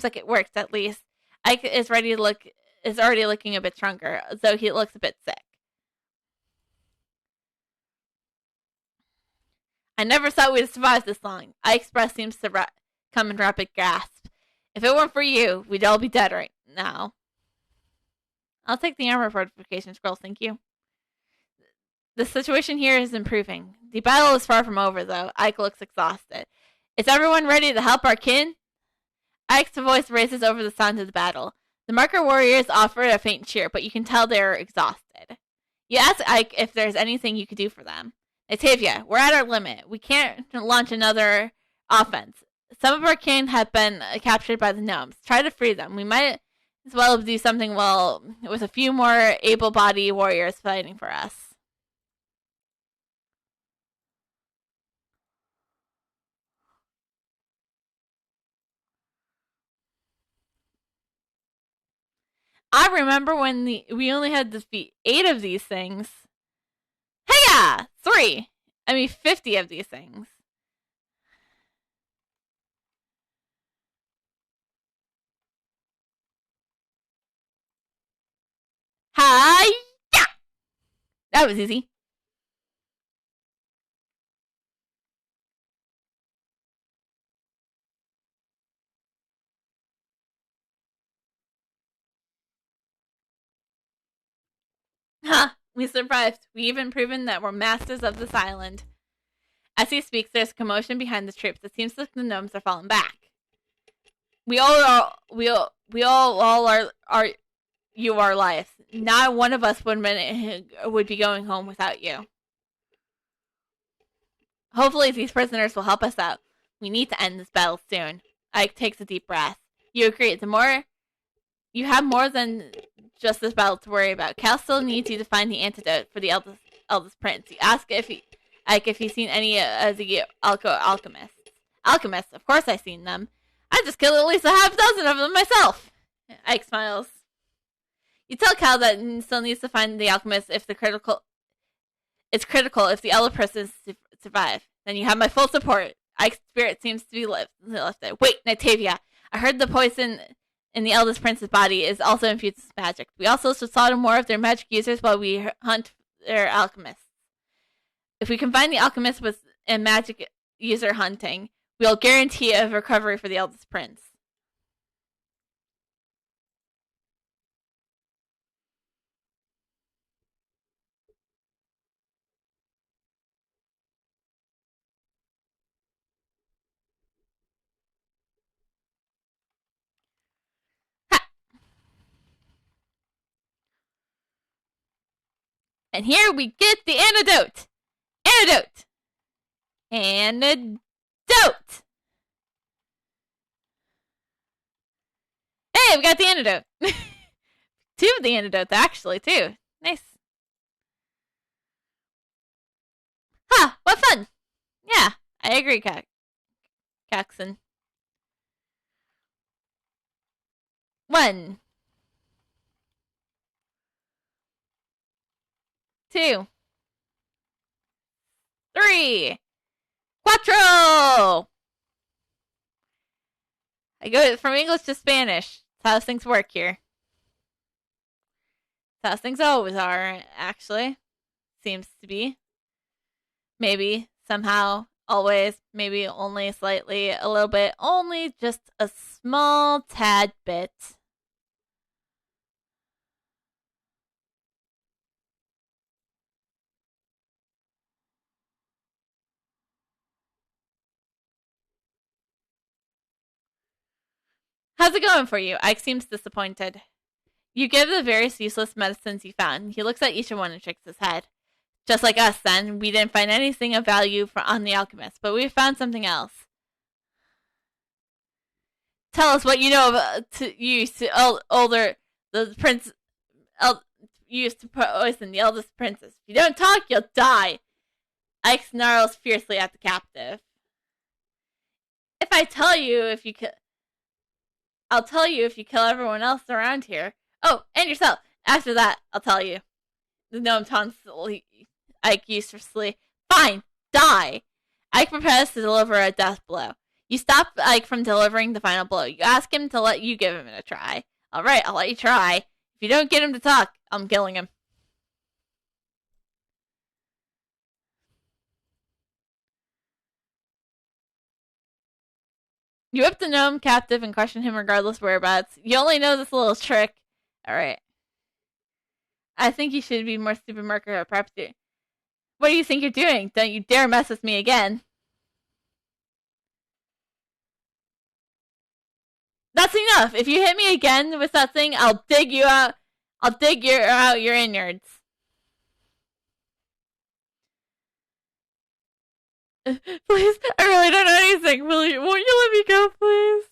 like it works at least. Ike is already looking a bit stronger, though he looks a bit sick. I never thought we'd survive this long. Ike's breath seems to come in rapid gasps. If it weren't for you, we'd all be dead right now. I'll take the armor fortification scroll, thank you. The situation here is improving. The battle is far from over, though. Ike looks exhausted. Is everyone ready to help our kin? Ike's voice raises over the sound of the battle. The marker warriors offer a faint cheer, but you can tell they're exhausted. You ask Ike if there's anything you could do for them. Natavia, we're at our limit. We can't launch another offense. Some of our kin have been captured by the gnomes. Try to free them. We might as well do something well with a few more able-bodied warriors fighting for us. I remember when we only had to defeat 8 of these things. Yeah, 3. I mean, 50 of these things. Hi! Yeah! That was easy. Huh, we survived. We even proven that we're masters of this island. As he speaks, there's commotion behind the troops. It seems like the gnomes are falling back. We all are you our lives. Not one of us would be going home without you. Hopefully these prisoners will help us out. We need to end this battle soon. Ike takes a deep breath. You agree. You have more than just this battle to worry about. Cal still needs you to find the antidote for the eldest prince. You ask if he's seen any of the alchemists. Alchemists, of course I've seen them. I just killed at least a half dozen of them myself. Ike smiles. You tell Cal that he still needs to find the alchemist if it's critical if the elder persons survive. Then you have my full support. Ike's spirit seems to be lifted. Wait, Nitavia. I heard the poison in the eldest prince's body is also infused with magic. We also should slaughter more of their magic users while we hunt their alchemists. If we combine the alchemist with a magic user hunting, we'll guarantee a recovery for the eldest prince. And here we get the antidote. Antidote. Antidote. Hey, we got the antidote. 2 of the antidotes, actually, too. Nice. Huh, what fun. Yeah, I agree, Caxon. 1, 2, 3, 4. I go from English to Spanish. That's how things work here. That's how things always are, actually. Seems to be. Maybe, somehow, always, maybe only slightly, a little bit, only just a small tad bit. How's it going for you? Ike seems disappointed. You give the various useless medicines you found. He looks at each one and shakes his head. Just like us, then, we didn't find anything of value on the alchemist, but we found something else. Tell us what you know to use to the prince used to poison the eldest princess. If you don't talk, you'll die. Ike snarls fiercely at the captive. If I tell you, I'll tell you if you kill everyone else around here. Oh, and yourself. After that, I'll tell you. The gnome taunts Ike uselessly. Fine, die. Ike prepares to deliver a death blow. You stop Ike from delivering the final blow. You ask him to let you give him a try. Alright, I'll let you try. If you don't get him to talk, I'm killing him. You whip the gnome captive and question him regardless whereabouts. You only know this little trick. Alright. I think you should be more stupid, Marker, or perhaps you. What do you think you're doing? Don't you dare mess with me again. That's enough. If you hit me again with that thing, I'll dig you out. I'll dig out your innards. Please, I really don't know anything. Won't you let me go, please?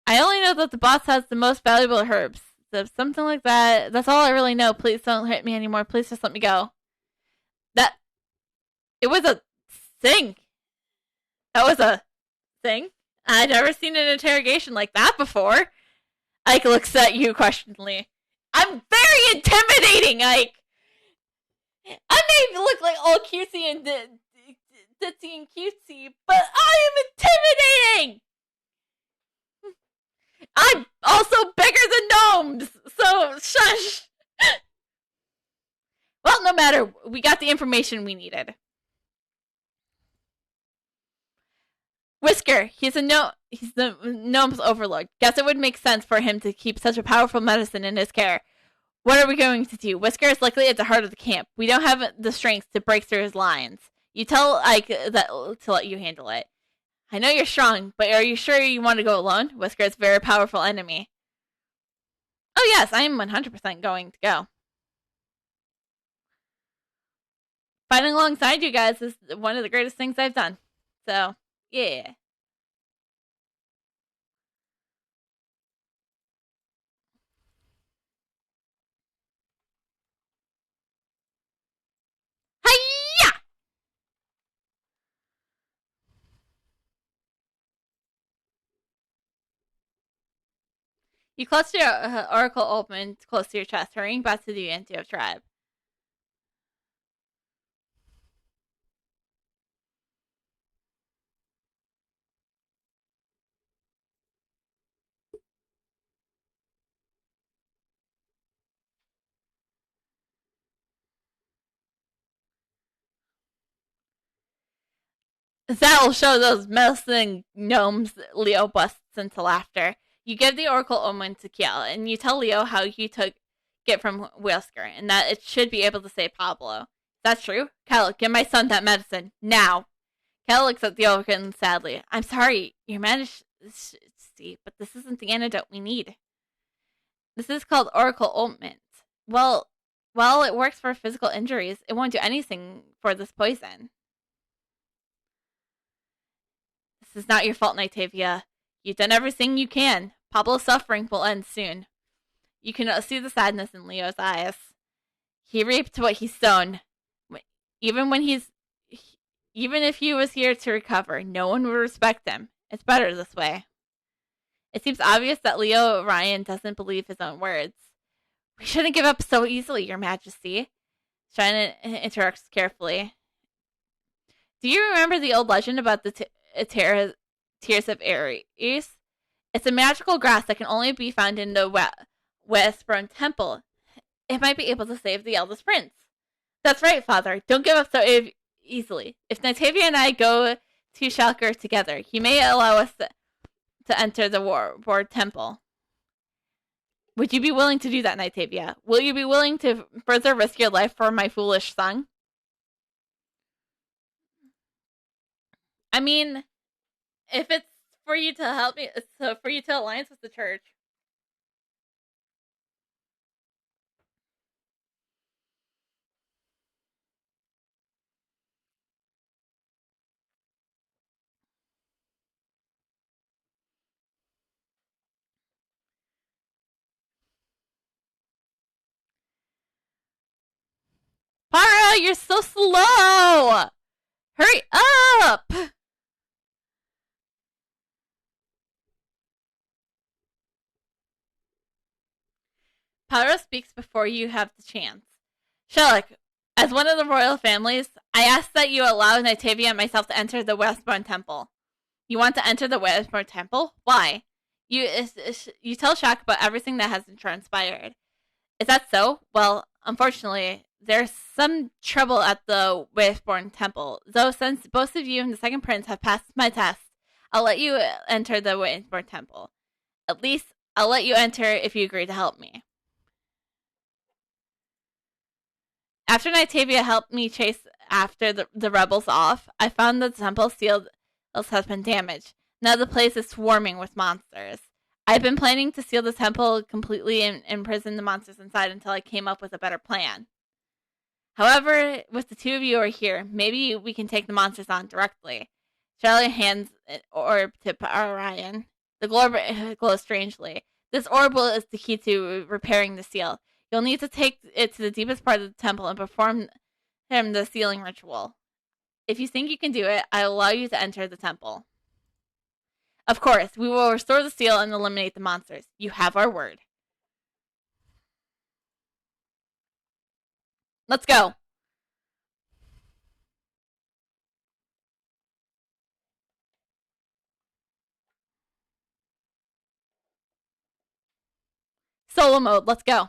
I only know that the boss has the most valuable herbs. So something like that. That's all I really know. Please don't hit me anymore. Please just let me go. It was a thing. That was a thing. I'd never seen an interrogation like that before. Ike looks at you questioningly. I'm very intimidating, Ike. I may look like all cutesy and ditzy and cutesy, but I am intimidating. I'm also bigger than gnomes, so shush. Well, no matter. We got the information we needed. Whisker, he's the gnome's overlord. Guess it would make sense for him to keep such a powerful medicine in his care. What are we going to do? Whisker is likely at the heart of the camp. We don't have the strength to break through his lines. You tell Ike that to let you handle it. I know you're strong, but are you sure you want to go alone? Whisker is a very powerful enemy. Oh yes, I am 100% going to go. Fighting alongside you guys is one of the greatest things I've done. So, yeah. Hiya! You cluster your oracle open close to your chest, hurrying back to the Antio tribe. That'll show those meddling gnomes. Leo busts into laughter. You give the oracle omen to Kiel, and you tell Leo how you took it from Whisker, and that it should be able to save Pablo. Is that true? Kiel, give my son that medicine, now. Kiel looks at the organ sadly. I'm sorry, Your Majesty, but this isn't the antidote we need. This is called oracle ointment. Well, while it works for physical injuries, it won't do anything for this poison. This is not your fault, Nightavia. You've done everything you can. Pablo's suffering will end soon. You can see the sadness in Leo's eyes. He reaped what he's sown. Even if he was here to recover, no one would respect him. It's better this way. It seems obvious that Leo Ryan doesn't believe his own words. We shouldn't give up so easily, Your Majesty. Shannon interrupts carefully. Do you remember the old legend about the Tears of Ares? It's a magical grass that can only be found in the Westbourne Temple. It might be able to save the eldest prince. That's right, Father. Don't give up so easily. If Nightavia and I go to Shalker together, he may allow us to enter the Ward Temple. Would you be willing to do that, Nightavia? Will you be willing to further risk your life for my foolish son? I mean, if it's for you to help me, so for you to alliance with the church. Para, you're so slow! Hurry up! Para speaks before you have the chance. Sherlock, as one of the royal families, I ask that you allow Nightavia and myself to enter the Westbourne Temple. You want to enter the Westbourne Temple? Why? You tell Shaq about everything that has transpired. Is that so? Well, unfortunately, there's some trouble at the Westbourne Temple. Though since both of you and the second prince have passed my test, I'll let you enter the Westbourne Temple. At least, I'll let you enter if you agree to help me. After Nightavia helped me chase after the rebels off, I found the temple sealed has been damaged. Now the place is swarming with monsters. I've been planning to seal the temple completely and imprison the monsters inside until I came up with a better plan. However, with the two of you are here, maybe we can take the monsters on directly. Charlie hands an orb to Orion. The globe glows strangely. This orb is the key to repairing the seal. You'll need to take it to the deepest part of the temple and perform the sealing ritual. If you think you can do it, I'll allow you to enter the temple. Of course, we will restore the seal and eliminate the monsters. You have our word. Let's go. Solo mode. Let's go.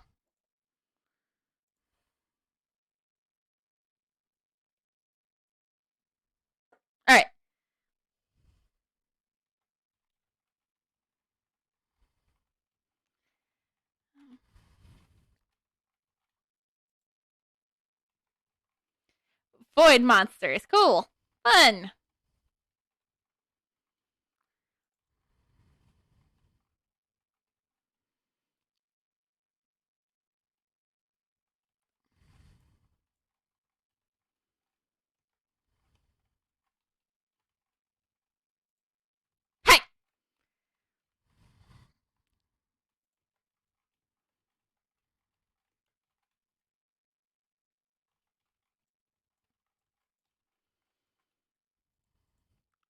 All right. Void monsters. Cool. Fun. Hey.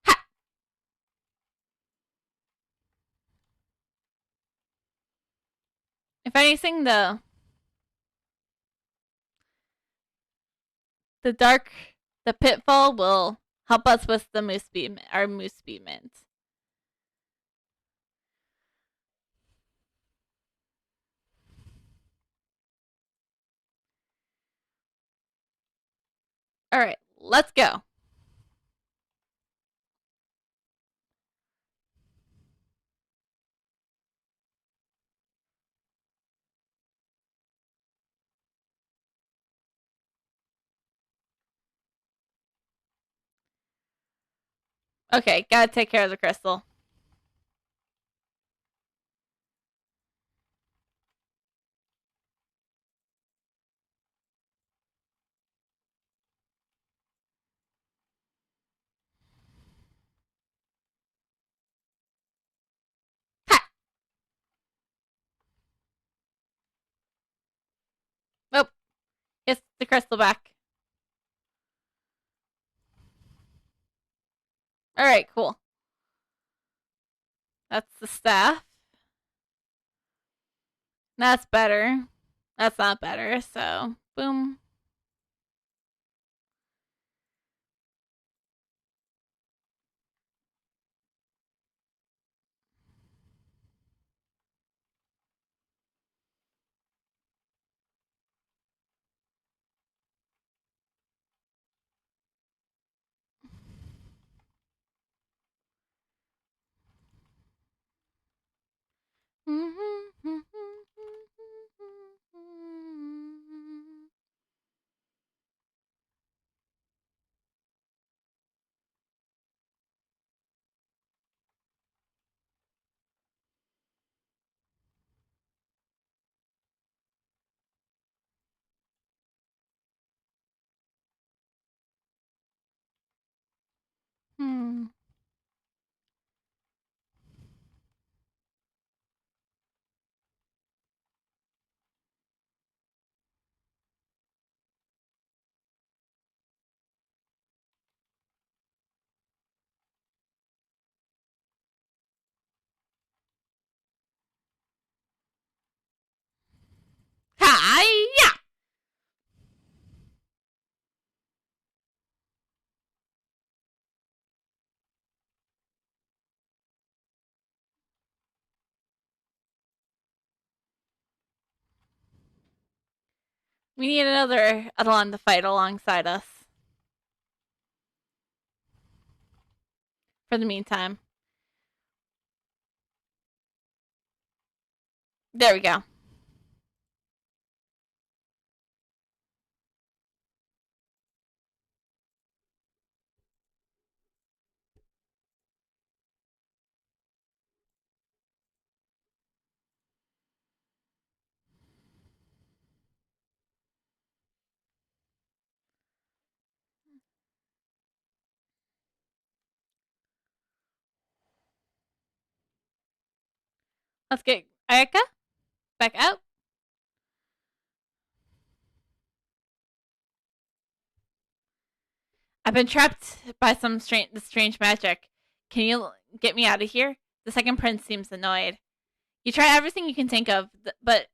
Ha. If anything, the dark, the pitfall will help us with the moose beam, our moose beamment. All right, let's go. Okay, gotta take care of the crystal. Ha! Oh, it's the crystal back. All right, cool. That's the staff. That's better. That's not better, so boom. Hmm. Hi-ya! We need another Eidolon to fight alongside us. For the meantime. There we go. Let's get Ayaka back out. I've been trapped by some strange magic. Can you get me out of here? The second prince seems annoyed. You tried everything you can think of, but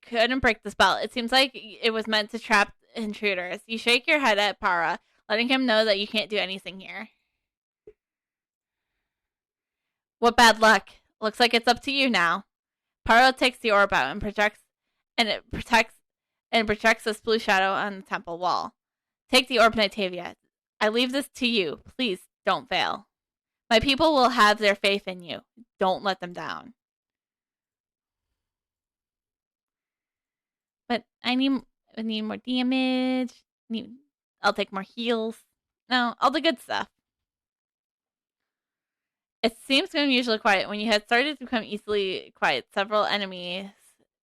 couldn't break the spell. It seems like it was meant to trap intruders. You shake your head at Para, letting him know that you can't do anything here. What bad luck. Looks like it's up to you now. Para takes the orb out and projects this blue shadow on the temple wall. Take the orb, Nitavia. I leave this to you. Please don't fail. My people will have their faith in you. Don't let them down. But I need more damage. I'll take more heals. No, all the good stuff. It seems to be unusually quiet. When you had started to become easily quiet, several enemies.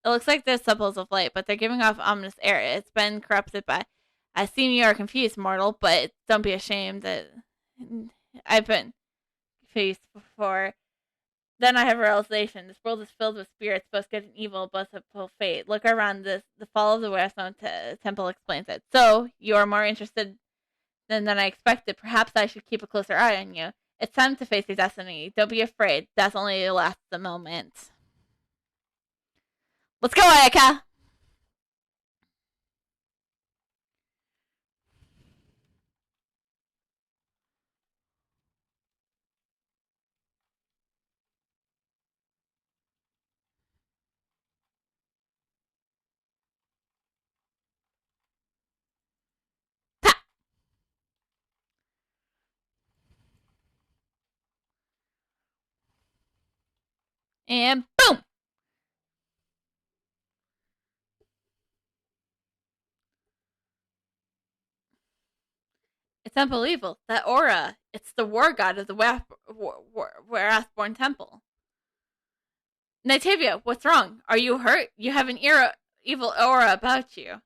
It looks like there's sepals of light, but they're giving off ominous air. It's been corrupted by. I seem you are confused, mortal, but don't be ashamed that I've been confused before. Then I have a realization. This world is filled with spirits, both good and evil, both have full fate. Look around this. The fall of the Westmount Temple explains it. So, you are more interested than I expected. Perhaps I should keep a closer eye on you. It's time to face your destiny. Don't be afraid. Death only lasts a moment. Let's go, Ayaka! And boom! It's unbelievable. That aura. It's the war god of the Wrathborn Temple. Nitavia, what's wrong? Are you hurt? You have an evil aura about you.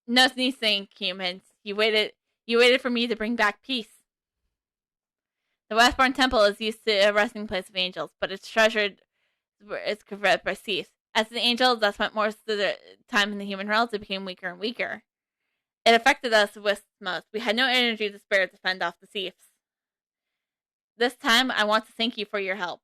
No sneezing, humans. You waited for me to bring back peace. The Westbourne Temple is used to a resting place of angels, but it's treasured is covered by thieves. As the angels that spent most of their time in the human realms, it became weaker and weaker. It affected us with most. We had no energy to spare to fend off the thieves. This time, I want to thank you for your help.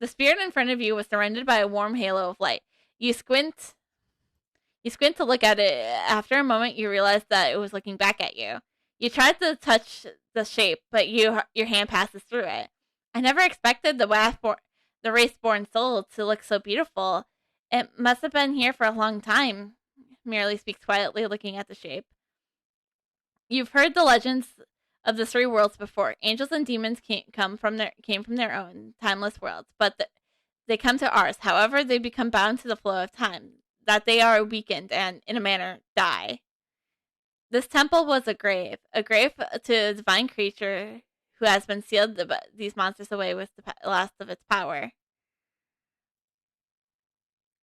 The spirit in front of you was surrounded by a warm halo of light. You squint to look at it. After a moment, you realize that it was looking back at you. You tried to touch the shape, but your hand passes through it. I never expected the race-born soul to look so beautiful. It must have been here for a long time. Merely speaks quietly, looking at the shape. You've heard the legends of the three worlds before. Angels and demons came from their own timeless worlds, but they come to ours. However, they become bound to the flow of time, that they are weakened and, in a manner, die. This temple was a grave to a divine creature who has been sealed these monsters away with the last of its power.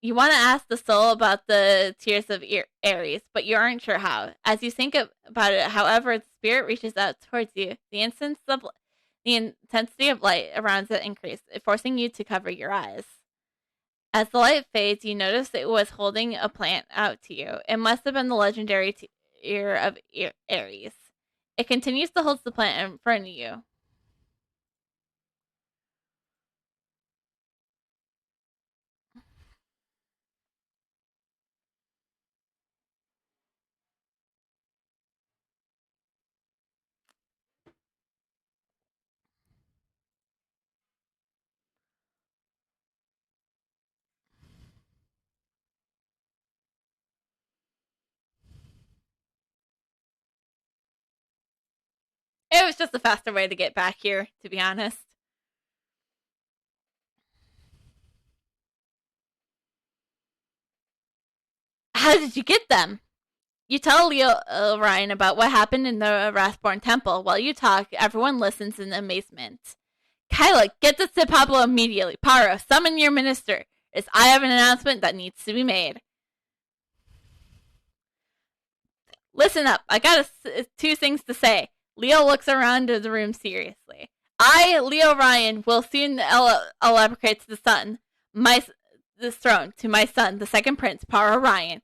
You want to ask the soul about the tears of Ares, but you aren't sure how. As you think about it, however, the spirit reaches out towards you. The intensity of light around it increases, forcing you to cover your eyes. As the light fades, you notice it was holding a plant out to you. It must have been the legendary tear of Ares. It continues to hold the plant in front of you. It was just a faster way to get back here, to be honest. How did you get them? You tell Leo Ryan about what happened in the Wrathborn Temple. While you talk, everyone listens in amazement. Kyla, get this to Pablo immediately. Paro, summon your minister. I have an announcement that needs to be made. Listen up. I got two things to say. Leo looks around the room seriously. I, Leo Ryan, will soon elaborate to the sun. this throne to my son, the second prince, Par Orion,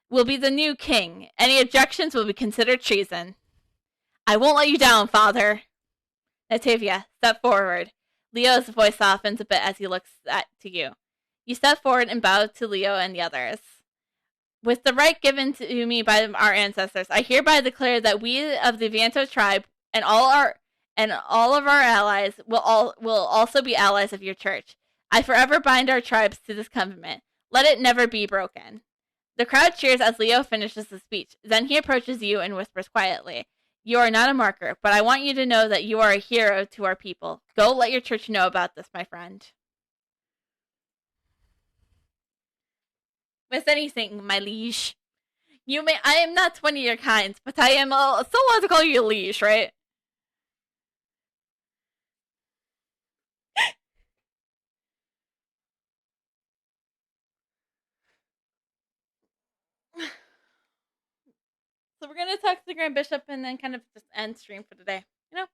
will be the new king. Any objections will be considered treason. I won't let you down, father. Natavia, step forward. Leo's voice softens a bit as he looks to you. You step forward and bow to Leo and the others. With the right given to me by our ancestors, I hereby declare that we of the Devianto tribe and all of our allies will also be allies of your church. I forever bind our tribes to this covenant. Let it never be broken. The crowd cheers as Leo finishes the speech. Then he approaches you and whispers quietly, You are not a marker, but I want you to know that you are a hero to our people. Go let your church know about this, my friend. Miss anything, my liege. I am not one of your kinds, but I am still allowed to call you a liege, right? So we're going to talk to the Grand Bishop and then kind of just end stream for today. You know?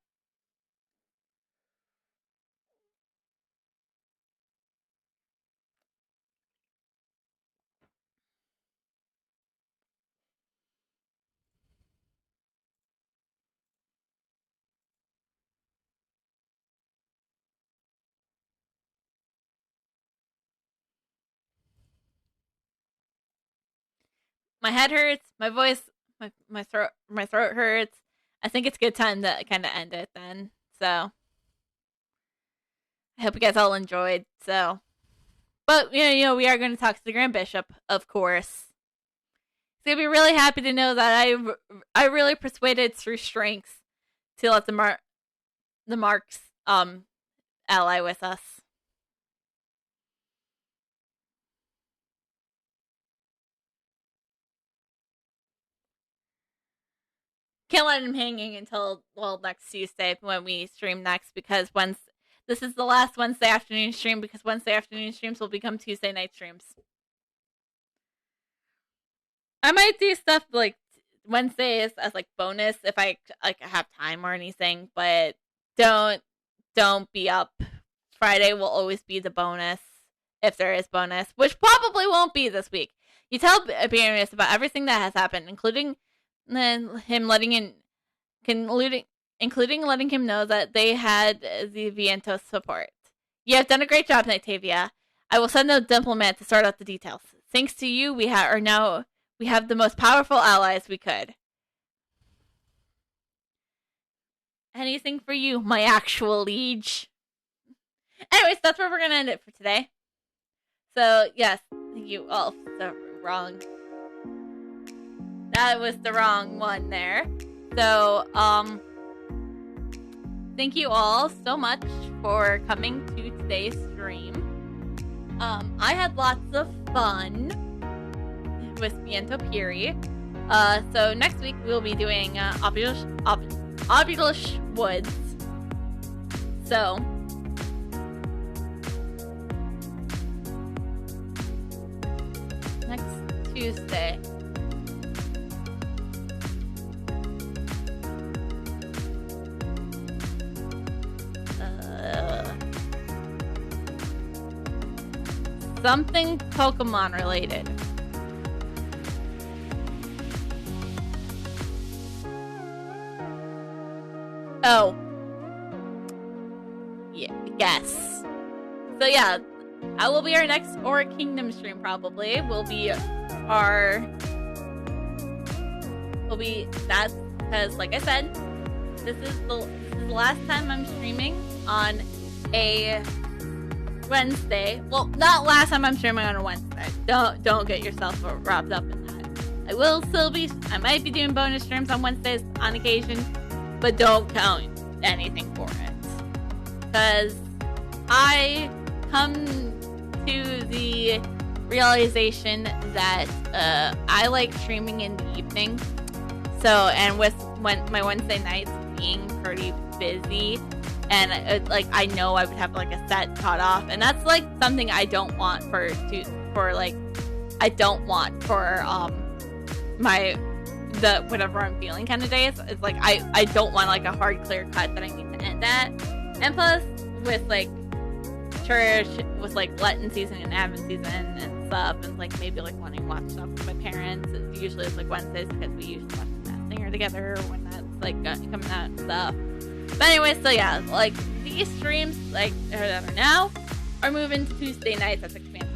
My head hurts, my voice, my throat hurts. I think it's a good time to kind of end it then. So I hope you guys all enjoyed. So, but you know, we are going to talk to the Grand Bishop, of course. He's gonna be really happy to know that I really persuaded through strength to let the Marks ally with us. Can't let him hanging until next Tuesday when we stream next, because this is the last Wednesday afternoon stream, because Wednesday afternoon streams will become Tuesday night streams. I might do stuff like Wednesdays as like bonus if I have time or anything, but don't be up. Friday will always be the bonus if there is bonus, which probably won't be this week. You tell Baronius about everything that has happened, including letting him know that they had the Vientos support. You have done a great job, Natavia. I will send a diplomat to sort out the details. Thanks to you, we have the most powerful allies we could. Anything for you, my actual liege. Anyways, that's where we're gonna end it for today. So yes, you all wrong. That was the wrong one there. So, thank you all so much for coming to today's stream. I had lots of fun with Viento Piri. So next week we'll be doing Obulish Woods. So, next Tuesday. Something Pokemon related. Oh. Yeah, yes. So yeah, I will be our next Aura Kingdom stream probably. That's because, like I said, this is the last time I'm streaming on a Wednesday. Well, not last time I'm streaming on a Wednesday. Don't get yourself wrapped up in that. I might be doing bonus streams on Wednesdays on occasion, but don't count anything for it. Because I come to the realization that I like streaming in the evening. So, and with my Wednesday nights being pretty busy, and I know I would have like a set cut off, and that's like something I don't want for whatever I'm feeling kind of days. It's like I don't want like a hard clear cut that I need to end at. And plus with like sure she was like letting season and admin season and stuff, and like maybe like wanting to watch stuff with my parents. Usually it's like Wednesdays because we usually watch Gunslinger together when that's like coming out and stuff. But anyway, so yeah, like these streams like that are now are moving to Tuesday nights at 6 p.m.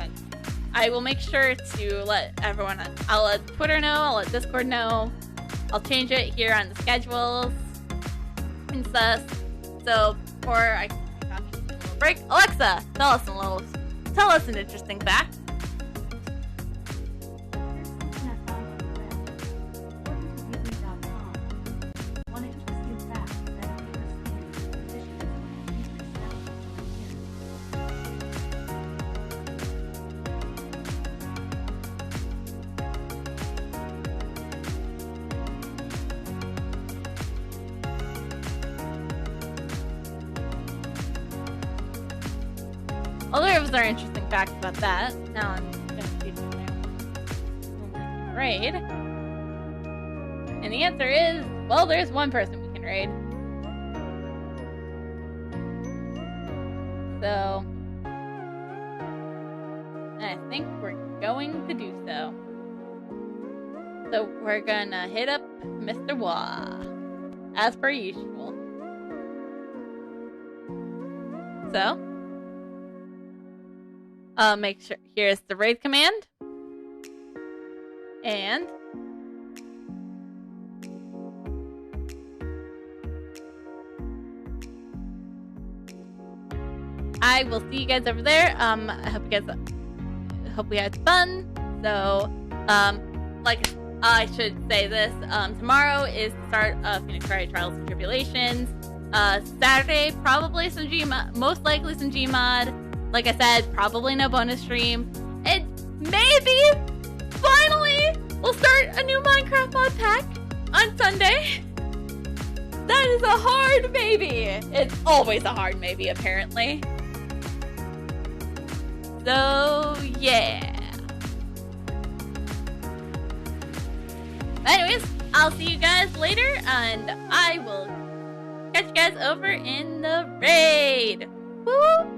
I will make sure to let everyone. I'll let Twitter know. I'll let Discord know. I'll change it here on the schedules and stuff. So before I break, Alexa, tell us an interesting fact. There are interesting facts about that. Now I'm going to do my raid. And the answer is, well, there's one person we can raid. So, I think we're going to do so. So we're going to hit up Mr. Wah, as per usual. So, make sure, here's the raid command. And I will see you guys over there. I hope we had fun. So, like I should say this, tomorrow is the start of Phoenix Wright Trials and Tribulations. Saturday, probably some Gmod, most likely some Gmod. Like I said, probably no bonus stream. And maybe, finally, we'll start a new Minecraft mod pack on Sunday. That is a hard maybe. It's always a hard maybe, apparently. So, yeah. Anyways, I'll see you guys later, and I will catch you guys over in the raid. Woo!